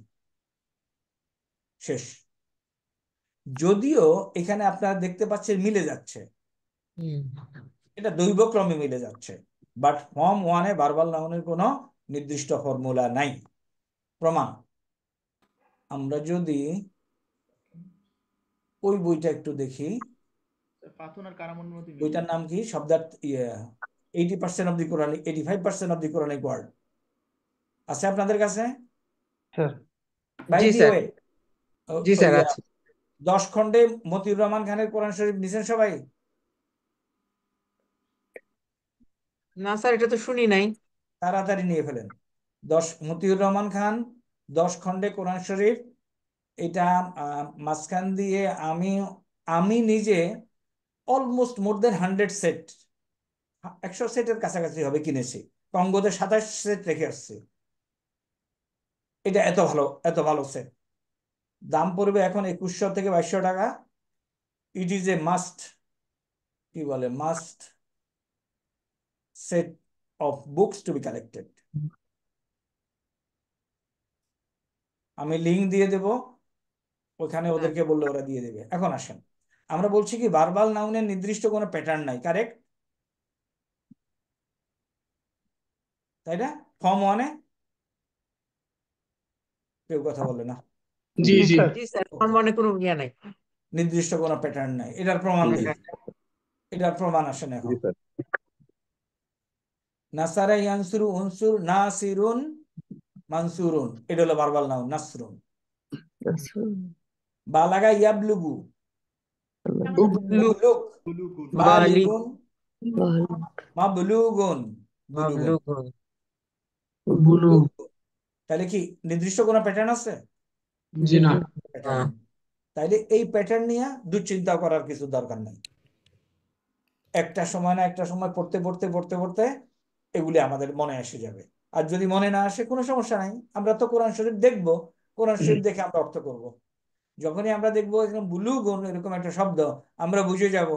শেষ। যদিও এখানে আপনারা দেখতে পাচ্ছেন মিলে যাচ্ছে, এটা দৈবক্রমে মিলে যাচ্ছে, বাট ফর্ম 1-এ ভার্বাল নাউনের কোনো নির্দিষ্ট ফর্মুলা নাই। প্রমাণ, আমরা যদি ওই বইটা একটু দেখি, বইটার নাম কি? শব্দার্থ 80% of the Quranic, 85% of the Quranic word আছে আপনাদের কাছে? স্যার বাই জি দি স্যার, ওয়ে, জি স্যার আছে। 10 খণ্ডে মতিউর রহমান খানের কোরআন শরীফ নিছেন সবাই? না স্যার, এটা তো শুনি নাই। তাড়াতাড়ি নিয়ে ফেলেন। মতিউর রহমান খান 10 খণ্ডে কোরআন শরীফ, এটা মাঝখান দিয়ে আমি আমি নিজে অলমোস্ট মোর দেন 100 সেট, 100 সেটের কাছাকাছি হবে কিনেছি। কঙ্গোতে 27 সেট রেখে আসছি। এটা এত ভালো, এত ভালো সেট। দাম পড়বে এখন 2100 থেকে 2200 টাকা। ইট ইজ এ মাস্ট, কি বলে, must set of books two B collected. আমি লিঙ্ক দিয়ে দেব, ওখানে ওদেরকে বললে ওরা দিয়ে দেবে। এখন আসেন, আমরা বলছি কি ভার্বাল নাউনের নির্দিষ্ট কোনো প্যাটার্ন নাই, কারেক্ট? তাই না? ফর্ম 1-এ কেউ কথা বলে না। জি জি জি স্যার। জি স্যার, আমার মনে কোনো ইয়ে নাই। নির্দিষ্ট কোনো প্যাটার্ন নাই, এটার প্রমাণ জি দিই। এটার প্রমাণ আসেন এখন। স্যার। নাসারা ইয়ানসুরু উনসুর নাসিরুন মানসুরুন, এটা হলো ভার্বাল নাউন নাসরুন। বালাগা ইয়াবলুগু বুলুক, বালি, বালিগুন মাবলুগুন বুলুগুন। মাবলুগুন। বুলু। তাহলে কি নির্দিষ্ট কোনো প্যাটার্ন আছে? জি না। প্যাটার্ন। তাইলে এই প্যাটার্ন নিয়ে দুশ্চিন্তা করার কিছু দরকার নাই। একটা সময় না একটা সময় পড়তে পড়তে পড়তে পড়তে এগুলি আমাদের মনে এসে যাবে। আর যদি মনে না আসে কোনো সমস্যা নাই, আমরা তো কোরআন শরীফ দেখবো, কোরআন শরীফ দেখে আমরা অর্থ করব। যখনই আমরা দেখবো এরকম বুলুগুন এরকম একটা শব্দ, আমরা বুঝে যাব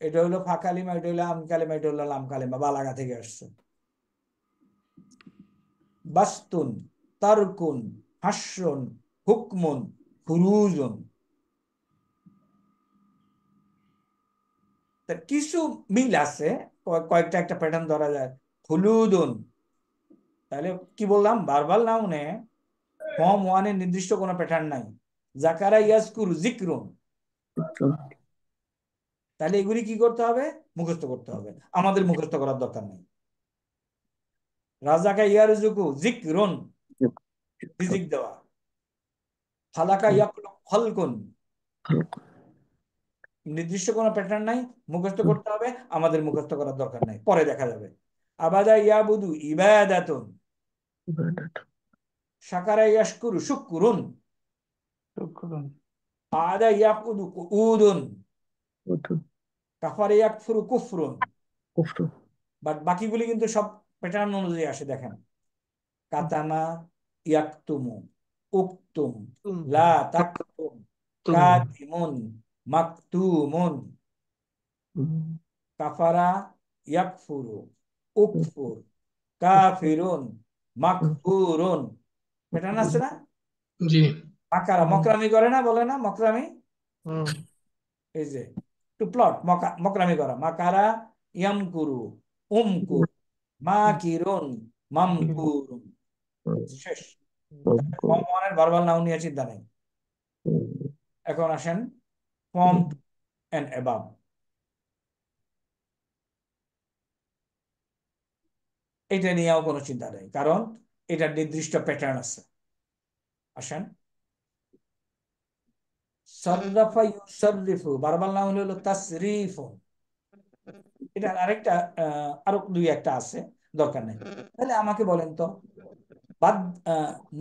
এটা হলো ফা কালিমা, এটা হলো আম কালিমা, এটা হলো লাম কালিমা, বালাগা থেকে আসছে। বাস্তুন, তারকুন, হাসরুন, হুকমুন, ফুরুজুন। কিছু মিল আছে, কয়েকটা একটা প্যাটার্ন ধরা যায়। হুলুদুন, তাহলে কি বললাম, ভার্বাল নাউনে ফর্ম 1-এ নির্দিষ্ট কোনো প্যাটার্ন নাই। জাকারা ইয়াজকুরু যিকরুন, তাহলে এগুলি কি করতে হবে? মুখস্থ করতে হবে। আমাদের মুখস্থ করার দরকার নেই। রাজাকা ইয়ারজুকু যিকরুন, রিজিক দেওয়া। ফালাকা ইয়াকলুক খালকুন, নির্দিষ্ট কোনো প্যাটার্ন নাই, মুখস্থ করতে হবে। আমাদের মুখস্থ করার দরকার নাই, পরে দেখা যাবে। আবাদা ইয়াবুদু ইবাদাতুন, শাকারা ইয়াশকুরু শুকরুন, আদা ইয়াকুদু কুউদুন, কাফারে ইয়াকফুরু কুফরুন। বাট বাকিগুলি কিন্তু সব প্যাটার্ন অনুযায়ী আসে, দেখেন। কাতামা ইয়াকতুমু, উকতুম, লা তাকতুম, কাতিমুন, মাকতুমুন, কাফারা ইয়াকফুরু, উকফুর, কাফিরুন, মাকফুরুন। প্যাটার্ন আছে না? জি। মাকারা মকরামি করে না, বলে না মকরামি? এই যে টু প্লট, মকরামি করা। মাকারা ইয়ামকুরু, উমকুর, মাকিরুন, মামকুরুন। শেষ। ফর্ম 1-এর ভার্বাল নাউন নিয়ে চিন্তা নেই। এখন আসেন ফর্ম and above. এটা নিয়েও কোনো চিন্তা নেই, কারণ এটার নির্দিষ্ট প্যাটার্ন আছে। আসেন, সাররাফা ইউসাররিফু ভার্বাল নাউন হলো তাসরিফু। এটা আরেকটা আরো দুই একটা আছে, দরকার নেই। তাহলে আমাকে বলেন তো, বাদ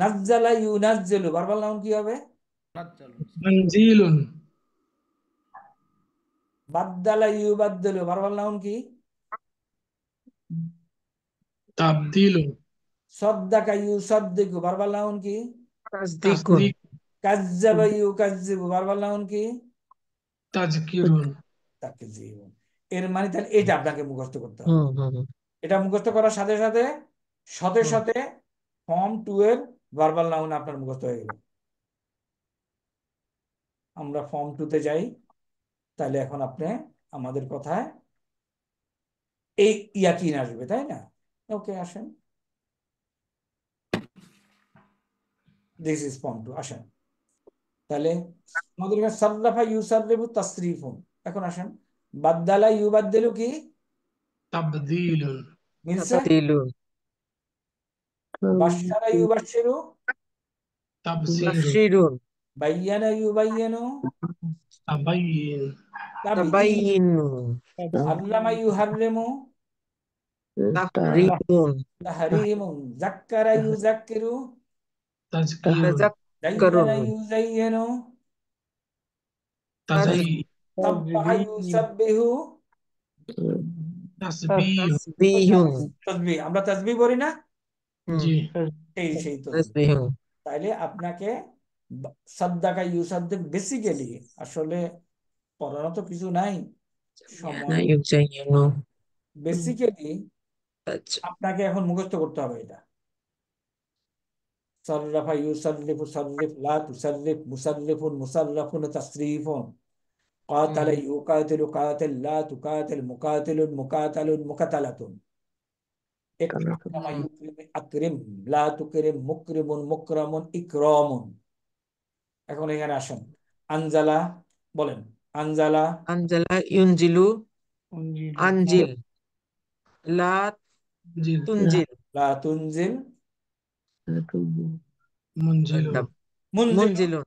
নাজ্জালা ইউনাজ্জিলু ভার্বাল নাউন কি হবে? তানজিলুন, বাদ্দালা ইউবাদ্দিলু ভার্বাল নাউন কি? তাবদিলুন, সাদ্দাকা ইউসাদ্দিকু ভার্বাল নাউন কি? তাসদিকুন, তাসদিক, কাজ্জাবা ইউকাজ্জিবু ভার্বাল নাউন কি? তাজকিরুন। তাকযীবুন। এর মানে তাহলে এটা আপনাকে মুখস্থ করতে হবে। হুম হুম হুম, এটা মুখস্থ করার সাথে সাথে সাথে হুম। সাথে ফর্ম 2 এর ভার্বাল নাউন আপনার মুখস্থ হয়ে গেল। আমরা ফর্ম 2 তে যাই। তাহলে এখন আপনি আমাদের কথায় এই ইয়াকিন আসবে, তাই না? ওকে, আসেন, দিস ইজ ফর্ম 2। আসেন, তাহলে আমাদের এখানে সাররাফা ইউসাররিফু তাসরিফুন। এখন আসেন, বাদ্দালা ইউবাদ্দিলু কি তাবদিলুন, মিলছে? তাবদিলুন, বাশশারা ইউবাশশিরু, তাবসিরুন, তাবশিরুন, বায়্যানা ইউবায়্যিনু, তাবাইয়িন, তাবয়ীন, তাবাইয়িনুন, হাররামা ইউহাররিমু, তাহরিমুন, তাহরিমুন, যাক্কারা ইউযাক্কিরু, তাজকিরুন, তাযাক্কারুন, দায়্যানা ইউযায়্যিনু, তাজাই, সাব্বাহা ইউসাব্বিহু। তাসবিহ। তাসবিহুন, তাসবিহ, আমরা তাসবিহ করি না? হুম, জি, এই সেই তাসবিহ। তাসবিহুন, তাইলে আপনাকে সাদ্দাকা ইউসাদ্দিক বেসিক্যালি আসলে পড়ানো তো কিছু নাই, ইয়ানা সময়। ইউজাইয়িনু, বেসিক্যালি তাজ আপনাকে এখন মুখস্থ করতে হবে এটা। সাররাফা ইউসাররিফু সাররিফ, লা তুসাররিফ, মুসাররিফুন মুসাররাফুন, তাসরিফুন। قاتل يقاتل قاتل، لا تقاتل مقاتل مقاتل مقاتلة. اكرم يكرم اكرم، لا تكرم مكرم مكرم اكرام। এখন এখানে আসেন, আনজালা বলেন, আনজালা, আনজালা ইউনজিলু, আনজিল, লা জি, তুনজিল, লা তুনজিল, মুনজিলুন, মুনজিলুন,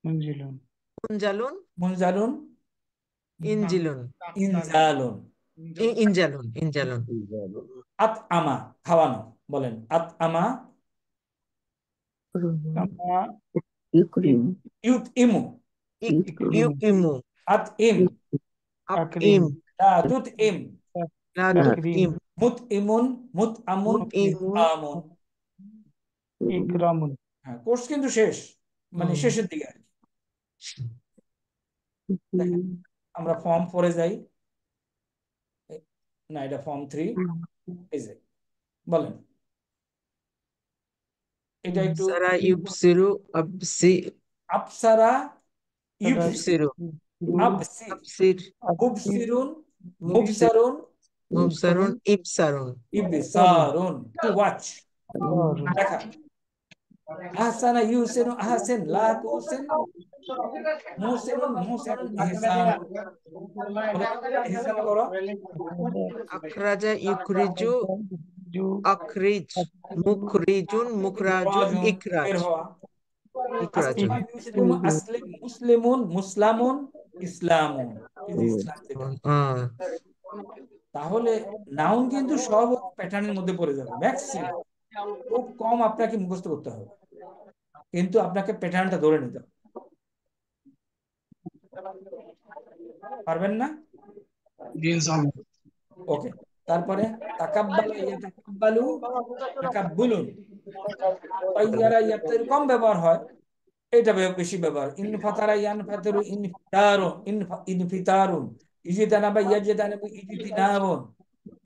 মুনজিলুন, মুনজালুন, মুনজালুন, ইনজিলুন, ইনজালুন। ইনজালুন, ইনজালুন, আত আমা খাওয়ানো, বলেন আত আমা, ইউত ইমু, ইউকিমু, আত ইম, আকিম, লা তুত ইম, লা তুকিম, মুত ইমুন, মুত আমুন, মুতইমুন, আমুন। ইকরামুন। হ্যাঁ, কোর্স কিন্তু শেষ, মানে শেষের দিকে আর কি। দেখেন, আমরা ফর্ম 4 এ যাই। না, এটা ফর্ম 3। এই যে বলেন, এটা একটু সারা ইউবসিরু, আবসারা ইউবসির, ইউবসিরু, আবসির, আবসির, মুবসিরুন, মুবসির, মুবসারুন, মুবসারুন, ইবসারুন, ইবসারুন, টু ওয়াচ, দেখা। আহসানা ইউসিনু আহসিন, লা তুসিন, মুহসিনুন মুহসিনুন, ইহসানুন। বলেন, ইহসান করো। আখরাজা ইউখরিজু, আখরিজ, মুখরিজুন, মুখরাজুন, ইখরাজুন, ইখরাজ, বের হওয়া। ইখরাজুন, আসলিমা ইউসলিমু আসলিম, মুসলিমুন মুসলামুন, ইসলামুন, এই যে ইসলাম যেটা। তাহলে নাউন কিন্তু সব প্যাটার্নের মধ্যে পড়ে যাবে ম্যাক্সিমাম। খুব কম আপনাকে মুখস্থ করতে হবে, কিন্তু আপনাকে প্যাটার্নটা ধরে নিতে হবে। পারবেন না? জি, ইনশাআল্লাহ। ওকে, তারপরে তাকাব্বালা ইয়াতাকাব্বালু, তাকাব্বুলুন। তাইয়ারা ইয়াতের কম ব্যবহার হয়, এটা বেশি ব্যবহার। ইনফাতারা ইয়ানফাতিরু, ইনফিতারু, ইনফিতারুন। ইজিতানাবা ইয়াজিতানাবু, ইজিতিনাবুন।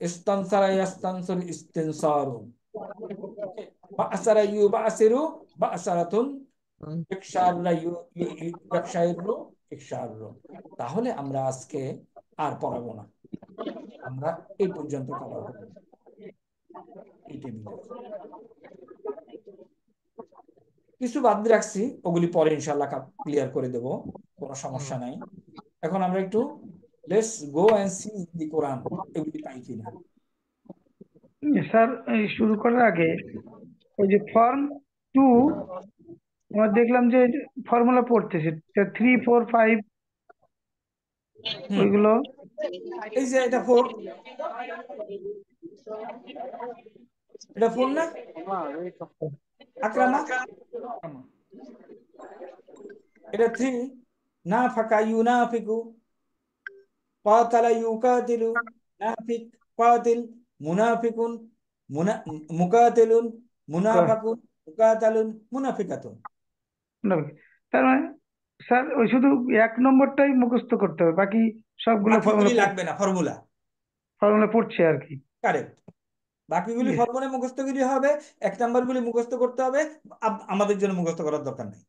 ইস্তানসারা ইয়াস্তানসিরু, ইস্তিনসারুন। ওকে, বা'সারা ইউবাসিরু, বা'সারাতুন। ইকশাররা ইকশাররু, ইকশাররু। তাহলে আমরা আজকে আর পড়াবো না, আমরা এই পর্যন্ত কভার করব এই টেবিলে। কিছু বাদ রাখছি, ওগুলি পরে ইনশাল্লাহ ক্লিয়ার করে দেব, কোনো সমস্যা নাই। এখন আমরা একটু লেটস গো এন্ড সি দি কোরআন এগুলি পাই কিনা। স্যার এই শুরু করার আগে ওই যে ফর্ম 2 আমরা দেখলাম যে ফর্মুলা পড়তেছে 3 4 5 হুম, ওইগুলো। এই যে এটা 4, এটা 4 না আকরামা, এটা 3, না ফাকা ইউনাফিকু, কাতালা ইউকাতিলু, নাফিক কাতিল, মুনাফিকুন মুকাতিলুন, মুনাফাকুন মুকাতালুন, মুনাফিকাতুন। তার মানে স্যার ওই শুধু 1 নম্বরটাই মুখস্থ করতে হবে, বাকি সবগুলো বাকিগুলি লাগবে না, ফর্মুলা। ফর্মুলা পড়ছে আর কি। কারেক্ট, বাকিগুলি Yes, ফর্মুলা মুখস্থগুলি হবে, 1 নম্বরগুলি মুখস্থ করতে হবে। আমাদের জন্য মুখস্থ করার দরকার নেই,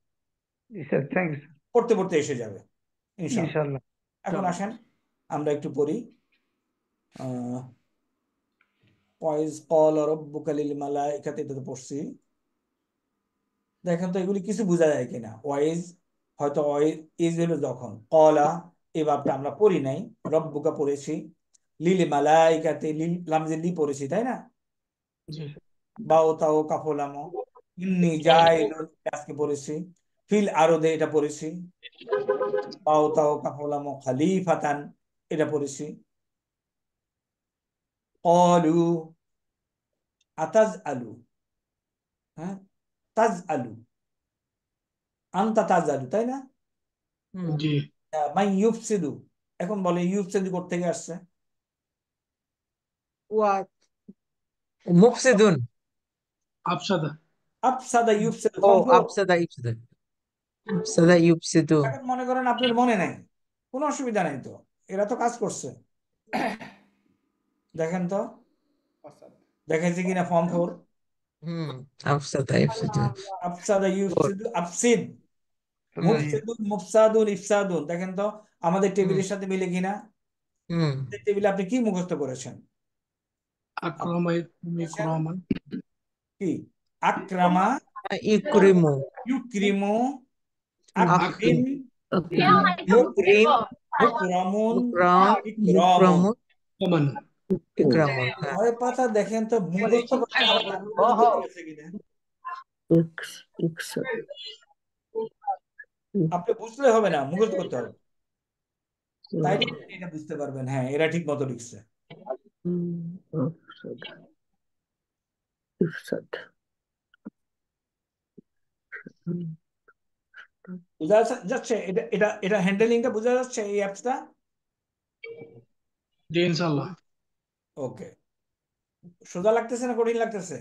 স্যার থ্যাংক ইউ পড়তে পড়তে এসে যাবে স্যার, ইনশাআল্লাহ। ইনশাল্লাহ। এখন আসেন আমরা একটু পড়ি। ওয়াইজ ক্বালা রাব্বুকা লিল মালাইকাতি, এটা তো পড়ছি। দেখেন তো এগুলি কিছু বোঝা যায় কিনা। ওয়াইজ, হয়তো ইজ হলো যখন, ক্বালা এই ভাবটা আমরা পড়ি নাই, রব্বুকা পড়েছি, লিল মালাইকাতি লিল লামজে লি পড়েছি, তাই না? জি বাও তাও কাফলামো, ইন্নি জাইলুন আজকে পড়েছি, ফিল আরদে এটা পড়েছি, বাও তাও কাফলামো খলিফাতান এটা পড়েছি। ক্বালু আতাজ আলু, হ্যাঁ তাজ আলু, আনতা তাজ আলু, তাই না? জি মাই ইউফসিদু, এখন বলে ইউফসিদু কোথা থেকে আসছে? মুফসিদুন। আফসাদা আফসাদা ইউফসিদু, ও ফর্ম 4। আফসাদা ইফসিদু, আফসাদা ইউফসিদু। এখন মনে করেন আপনার মনে নাই, কোনো অসুবিধা নেই তো, এরা তো কাজ করছে। দেখেন তো দেখেছি কিনা ফর্ম 4। হুম, আফসাদা ইফসিদু। আফসাদা ওর ইউফসিদু, আফসিদ, মুফসিদুন মুফসাদুন ইফসাদুন। দেখেন তো আমাদের হুম টেবিলের সাথে মিলে কিনা। হুম টেবিলে আপনি কি মুখস্থ করেছেন? আপনি আকরামা বলেছেন ইকরামান কি? আকরামা ইকরিমু, ইউক্রিমু, আকরিম, আকরিম মুকরিম, মুকরামুন মুকরাম, ইকরামুন। মুকরামুন, ওমান ইকরামুন। হ্যাঁ, 6 পাতা দেখেন তো মুখস্থ করতে, আবার তারপরে বলতে ঠিক আছে কিনা। আপনি বুঝলে হবে না, মুখস্থ করতে হবে, তাইলে আপনি এটা বুঝতে পারবেন হ্যাঁ এরা ঠিক মতো লিখছে। বোঝা যাচ্ছে? এটা এটা এটা হ্যান্ডেলিংটা বোঝা যাচ্ছে এই অ্যাপসটা? জি ইনশাআল্লাহ ওকে, সোজা লাগতেছে না কঠিন লাগতেছে?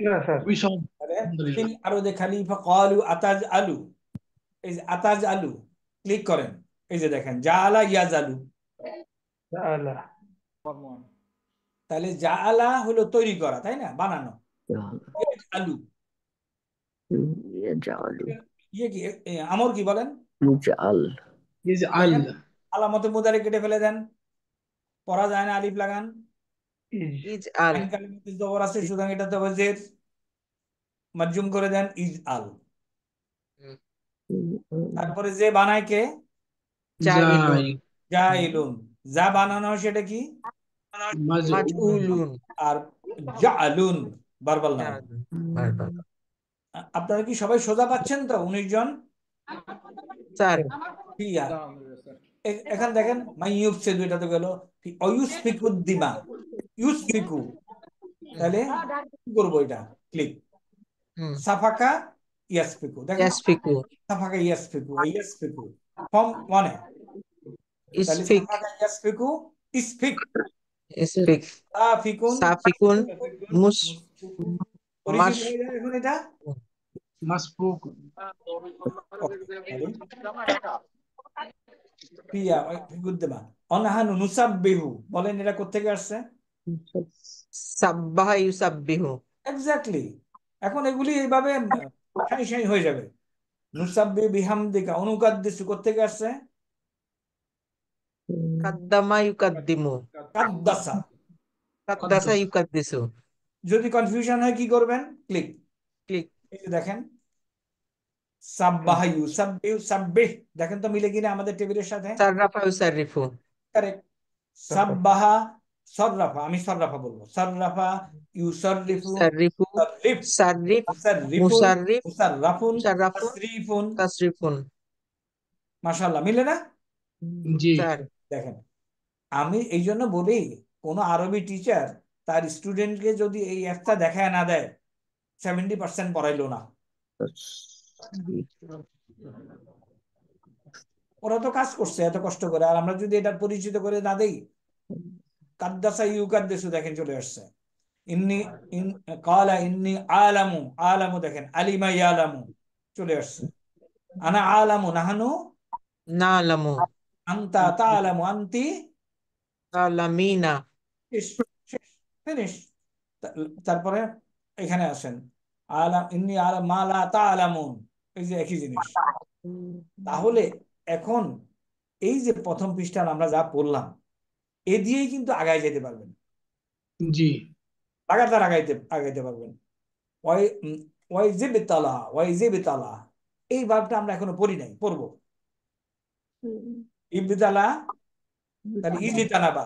না স্যার, খুবই সহজ আরে আলহামদুলিল্লাহ। ফিল আরদে খালিফা ক্বালু আতাজ আলু, এই যে আতাজ আলু ক্লিক করেন, এই যে দেখেন জাআলা ইয়াজ আলু। আল্লাহ তাহলে জাআলা হলো তৈরি করা, তাই না, বানানো। ইয়াজ আলু, ইয়ে কি আমর কি বলেন? এই যে আল দেখেন আলামতে মুদারে কেটে ফেলে দেন, পড়া যায় না, আলিফ লাগান। ইজ ইজ আল, আইন কালিমাতে জবর আছে, সুতরাং এটা তো জের, মারজুম করে দেন ইজ আল। তারপরে যে বানায় কে? জাইলুন, জাই জাইলুন, যা বানানো হয় সেটা কি? মাজউল মাজউলুন, আর জাআলুন বারবার নাম। জাইলুন, বারবার। আপনারা কি সবাই সোজা পাচ্ছেন তো 19 জন? স্যার, ফিয়া এখান দেখেন মাই ইউফসিদু, এটা তো গেল। অয়ুসফিকুদ দিমা, ইউসফিকু, তাহলে কি করবো? এটা ক্লিক, হুম, সাফাকা ইয়াসফিকু, দেখেন ইয়াসফিকু, সাফাকা ইয়াসফিকু, ইয়াসফিকু ফর্ম 1 তাহলে ইসফিক, সাফাকা ইয়াসফিকু, ইসফিক, ইসফিক, সাফিকুন, সাফিকুন, মুস, পরিচিত মাস, হয়ে যায় এখন এটা। মাসবুক ওকে, তাহলে প্রিয়া ফিকুদ্দিমা অনাহানু নুসাব্বিহু, বলেন এটা কোত্থেকে আসছে? সাব্বাহা ইউসাব্বিহু, এক্স্যাক্টলি। এখন এগুলি এইভাবে সাই সাই হয়ে যাবে। নুসাব্বি বিহামদিকা অনুকাদ্দিসু কোত্থেকে আসছে? কাদ্দামা ইউকাদ্দিমু, কাদ্দাসা। কাদ্দাসা কদ্দাস ইউকাদ্দিসু। যদি কনফিউশন হয় কি করবেন? ক্লিক, ক্লিক, এই যে দেখেন সাব্বাহা ইউসাব্বিহু সাব্বিহ, দেখেন তো মিলে কিনা আমাদের টেবিলের সাথে। সাররাফা ইউসাররিফু। কারেক্ট। সাব্বাহা সররাফা, আমি সররাফা বলবো, সররাফা ইউসাররিফু ইউসাররিফু, সাররিফ, সাররিফ, মুসাররিফুন মুসাররিফ, মুসাররাফুন মুশাররাফুন, তাসরিফুন। তাসরিফুন। মাশাআল্লাহ, মিলে না? জি স্যার দেখেন, আমি এই জন্য বলি, কোনো আরবি টিচার তার স্টুডেন্টকে যদি এই অ্যাপটা দেখায় না দেয়, 70% পড়াইলো না। ওরা তো কাজ করছে এত কষ্ট করে, আর আমরা যদি এটা পরিচিত করে না দেই, কাদ্দাসা ইউকাদ্দেসু দেখেন চলে আসছে। ইন্নি ইন কালা ইন্নি আলামু, আলামু দেখেন আলিমা ইয়ালামু চলে আসছে। আনা আলামু নাহানু নালামু, আনতা তালামু আনতি। তালামিনা। শেষ, শেষ, ফিনিশ। তারপরে এখানে আসেন, আলাম ইন্নি আলাম মা লা তালামুন, এই যে একই জিনিস। তাহলে এখন এই যে প্রথম পৃষ্ঠার আমরা যা পড়লাম, এ দিয়েই কিন্তু আগায় যেতে পারবেন, জি লাগাতার আগাইতে আগাইতে পারবেন। ওয়াই ওয়াইজিবতালা, ওয়াইজিবতালা, এই ভার্বটা আমরা এখনো পড়ি নাই, পড়বো। ইবতালা, তাহলে ইজিতানাবা,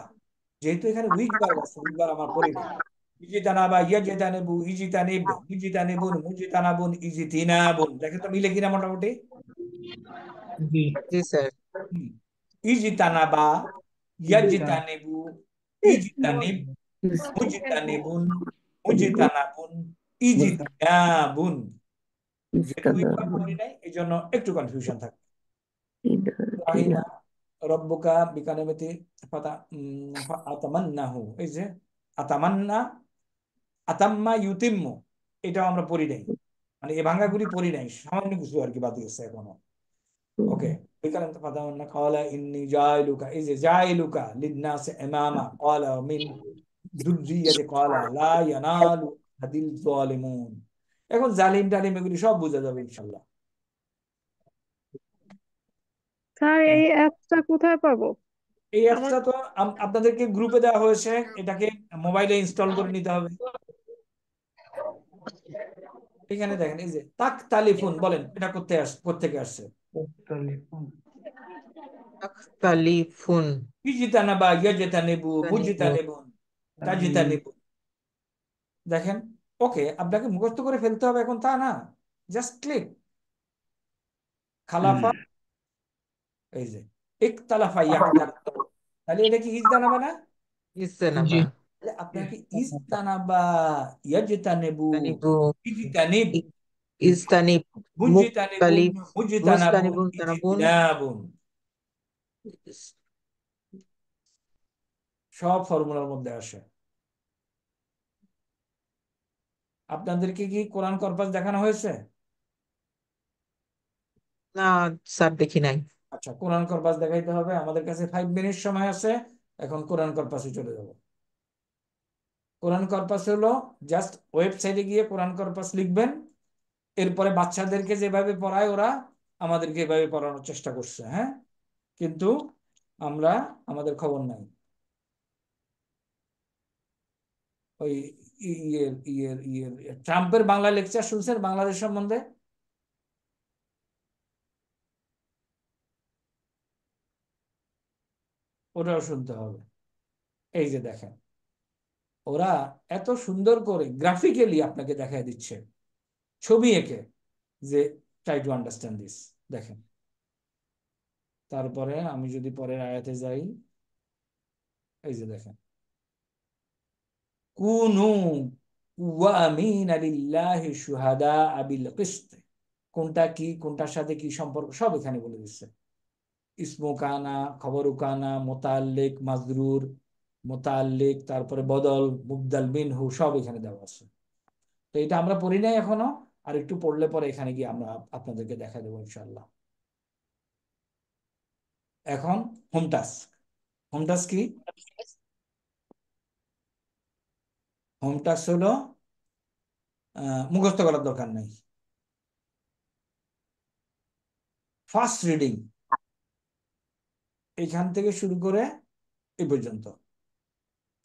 যেহেতু এখানে উইক ভার্ব আছে, উইক ভার্ব আমার পড়ি নাই। ইজিতানাবা, ইয়াজিতানিবু, ইজিতানিব, ইজিতানিবুন, মুজিতানাবুন, ইজিতিনাবুন, দেখেন তো মিলে কিনা মোটামুটি। জি জি স্যার। হুম। ইজিতানাবা, ইয়াজিতানিবু, ইজিতানিব, মুজিতানিবুন, মুজিতানাবুন, ইজিতিনাবুন। যেহেতু উইক ভার্ব পড়ি নাই, এই জন্য একটু কনফিউশন থাকে। রাহিমা রব্বুকা বিকালিমাতি ফাতা আতামান্নাহু, এই যে আতামান্না, আতাম্মা ইউতিম্মু, এটাও আমরা পড়ি নাই, মানে এই ভাঙাগুলি পড়ি নাই, সামান্য কিছু আর কি বাদ গেছে এখনো। ওকে, বিকালিমাতি ফাতামান্না ক্বালা ইন্নী জাইলুকা, এই যে জাইলুকা লিন্নাসি ইমামা, ক্বালা মিন যুররিয়াতি, ক্বালা লা ইয়ানালু হাদিল যালিমুন। এখন জালিম টালিম এগুলি সব বোঝা যাবে ইনশাআল্লাহ। স্যার এই এই অ্যাপটা কোথায় পাবো? এই আমার অ্যাপটা তো আপনাদেরকে গ্রুপে দেওয়া হয়েছে, এটাকে মোবাইলে ইনস্টল করে নিতে হবে। এখানে দেখেন, এই যে তাক তালিফুন, বলেন এটা কোত্থেকে আসছে? তাখতালিফুন, ইজিতানাবা, ইয়াজিতানিবু, তানিবু। মুজিতানিবুন, তাজিতানিবুন। দেখেন, ওকে, আপনাকে মুখস্থ করে ফেলতে হবে এখন তা না, জাস্ট ক্লিক। খালাফা, এই যে ইকতালাফা ইয়াকতালাফা, তাহলে এটা কি ইজতানাবা না? জি ইসতানাবা, তাহলে আপনাকে ইজতানাবা, ইয়াজিতানিবু, তানিবু, ইজিতানিব, ই- ইস্তানিব, মুজিতানিবুন, মুক্তালিফ, মুজিতানাবুন, মুস্তানিবুন, তানাবুন। ইজিতিনাবুন, সব ফর্মুলার মধ্যে আসে। আপনাদেরকে কি কোরআন কর্পাস দেখানো হয়েছে? না স্যার, দেখি নাই। আচ্ছা, কোরআন কর্পাস দেখাইতে হবে, আমাদের কাছে 5 মিনিট সময় আছে, এখন কোরআন কর্পাসে চলে যাব। কোরআন কর্পাস হলো জাস্ট ওয়েবসাইটে গিয়ে কোরআন কর্পাস লিখবেন, এরপরে বাচ্চাদেরকে যেভাবে পড়ায় ওরা, আমাদেরকে এভাবে পড়ানোর চেষ্টা করছে, হ্যাঁ, কিন্তু আমরা, আমাদের খবর নাই। ওই ট্রাম্পের বাংলা লেকচার শুনছেন বাংলাদেশ সম্বন্ধে? ওটাও শুনতে হবে। এই যে দেখেন, ওরা এত সুন্দর করে গ্রাফিক্যালি আপনাকে দেখায় দিচ্ছে, ছবি এঁকে, যে ট্রাই টু আন্ডারস্ট্যান্ড দিস। দেখেন, তারপরে আমি যদি পরের আয়াতে যাই, এই যে দেখেন, কুনু কুওয়ামিনা লিল্লাহি শুহাদা বিল কিসত, কোনটা কি, কোনটার সাথে কি সম্পর্ক, সব এখানে বলে দিচ্ছে। ইসমু কানা, খবরু কানা, মোতাল্লিক, মাজরুর, মোতাল্লিক, তারপরে বদল, মুবদাল মিনহু, সব এখানে দেওয়া আছে। তো এটা আমরা পড়ি নাই এখনো, আর একটু পড়লে পরে এখানে গিয়ে আমরা আপনাদেরকে দেখা দেবো ইনশাল্লাহ। এখন হোম টাস্ক। হোম টাস্ক কি? হোম টাস্ক হলো, মুখস্থ করার দরকার নাই, ফার্স্ট রিডিং এখান থেকে শুরু করে এই পর্যন্ত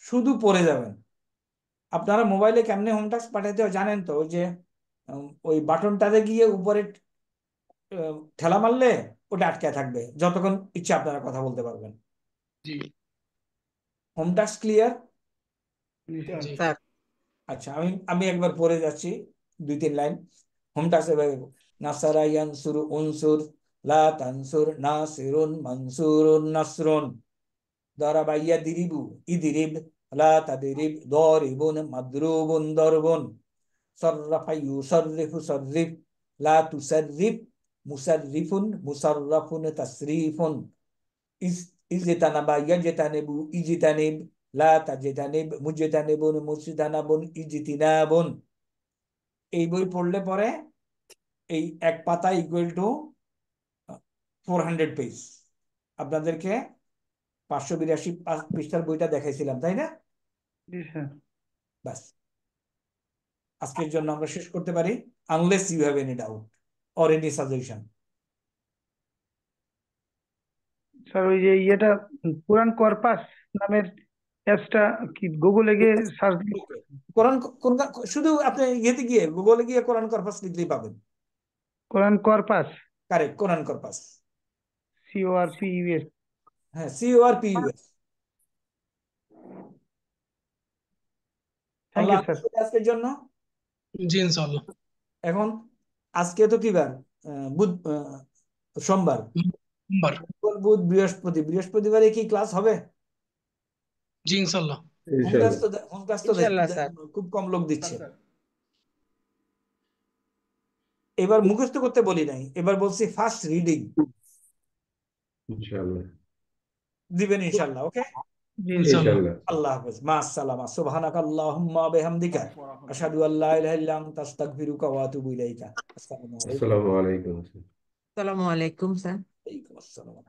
শুধু পড়ে যাবেন। আপনারা মোবাইলে কেমনে হোম টাস্ক পাঠাতে হয় জানেন তো? ওই যে ওই বাটনটাতে গিয়ে উপরে ঠেলা মারলে ওটা আটকে থাকবে, যতক্ষণ ইচ্ছা আপনারা কথা বলতে পারবেন। জি হোম টাস্ক ক্লিয়ার? জি স্যার। জি স্যার আচ্ছা, আমি একবার পড়ে যাচ্ছি 2-3 লাইন। হোম টাস্ক এভাবে: নাসারা ইয়ানসুর উনসুর, লা তানসুর নাসিরুন মানসুরুন নাসরুন, দারাবা ইয়াদরিবু ইদরিব, লা তাদরিব দারিবুন মাদরুবুন দরবুন, সাররাফা ইউসাররিফু সাররিফ, লা তুসাররিফ মুসাররিফুন মুসাররাফুন তাসরিফুন, ইজতানাবা ইয়াজতানিবু ইজতানিব, লা তাজতানিব মুজতানিবুন মুজতানাবুন ইজতিনাবুন। এই বই পড়লে পরে এই এক পাতা ইকুয়াল টু 400 পেজ। আপনাদেরকে 582 পৃষ্ঠার বইটা দেখাইছিলাম, তাই না? জি স্যার। ব্যাস, আজকের জন্য আমরা শেষ করতে পারি, unless you have any doubt or any suggestion. Sir ওই যে ইয়েটা কোরআন কর্পাস নামের অ্যাপসটা কি গুগলে গিয়ে সার্চ দিলে? কোরআন শুধু আপনি ইয়েতে গিয়ে গুগলে গিয়ে কোরআন কর্পাস লিখলেই পাবেন। কোরআন কর্পাস, কারেক্ট, কোরআন কর্পাস। CORPUS। হ্যাঁ, CORPUS। থ্যাংক আল্লাহ ইউ স্যার। হাফেজ আজকের জন্য। জি ইনশাআল্লাহ। এখন আজকে তো কি বার? সোমবার। সোমবার। বুধ বৃহস্পতি, বৃহস্পতিবারে কি ক্লাস হবে? জি ইনশাআল্লাহ। হোম ক্লাস তো ইনশাল্লাহ স্যার। খুব কম লোক দিচ্ছে। এবার মুখস্থ করতে বলি নাই, এবার বলছি ফার্স্ট রিডিং ইনশাআল্লাহ। দিবেন ইনশাল্লাহ। ওকে, জি ইনশাআল্লাহ। ইনশাআল্লাহ। আল্লাহ হাফেজ, মা আসসালামা, সুবহানাকাল্লাহুম্মা বিহামদিকা, আশহাদু আল্লা ইলাহা ইল্লা আনতা আস্তাগফিরুকা ওয়া আতুবু ইলাইকা। আসসালামু আলাইকুম। আসসালামু আলাইকুম। আসসালামু আলাইকুম স্যার। ওয়ালাইকুম আসসালাম।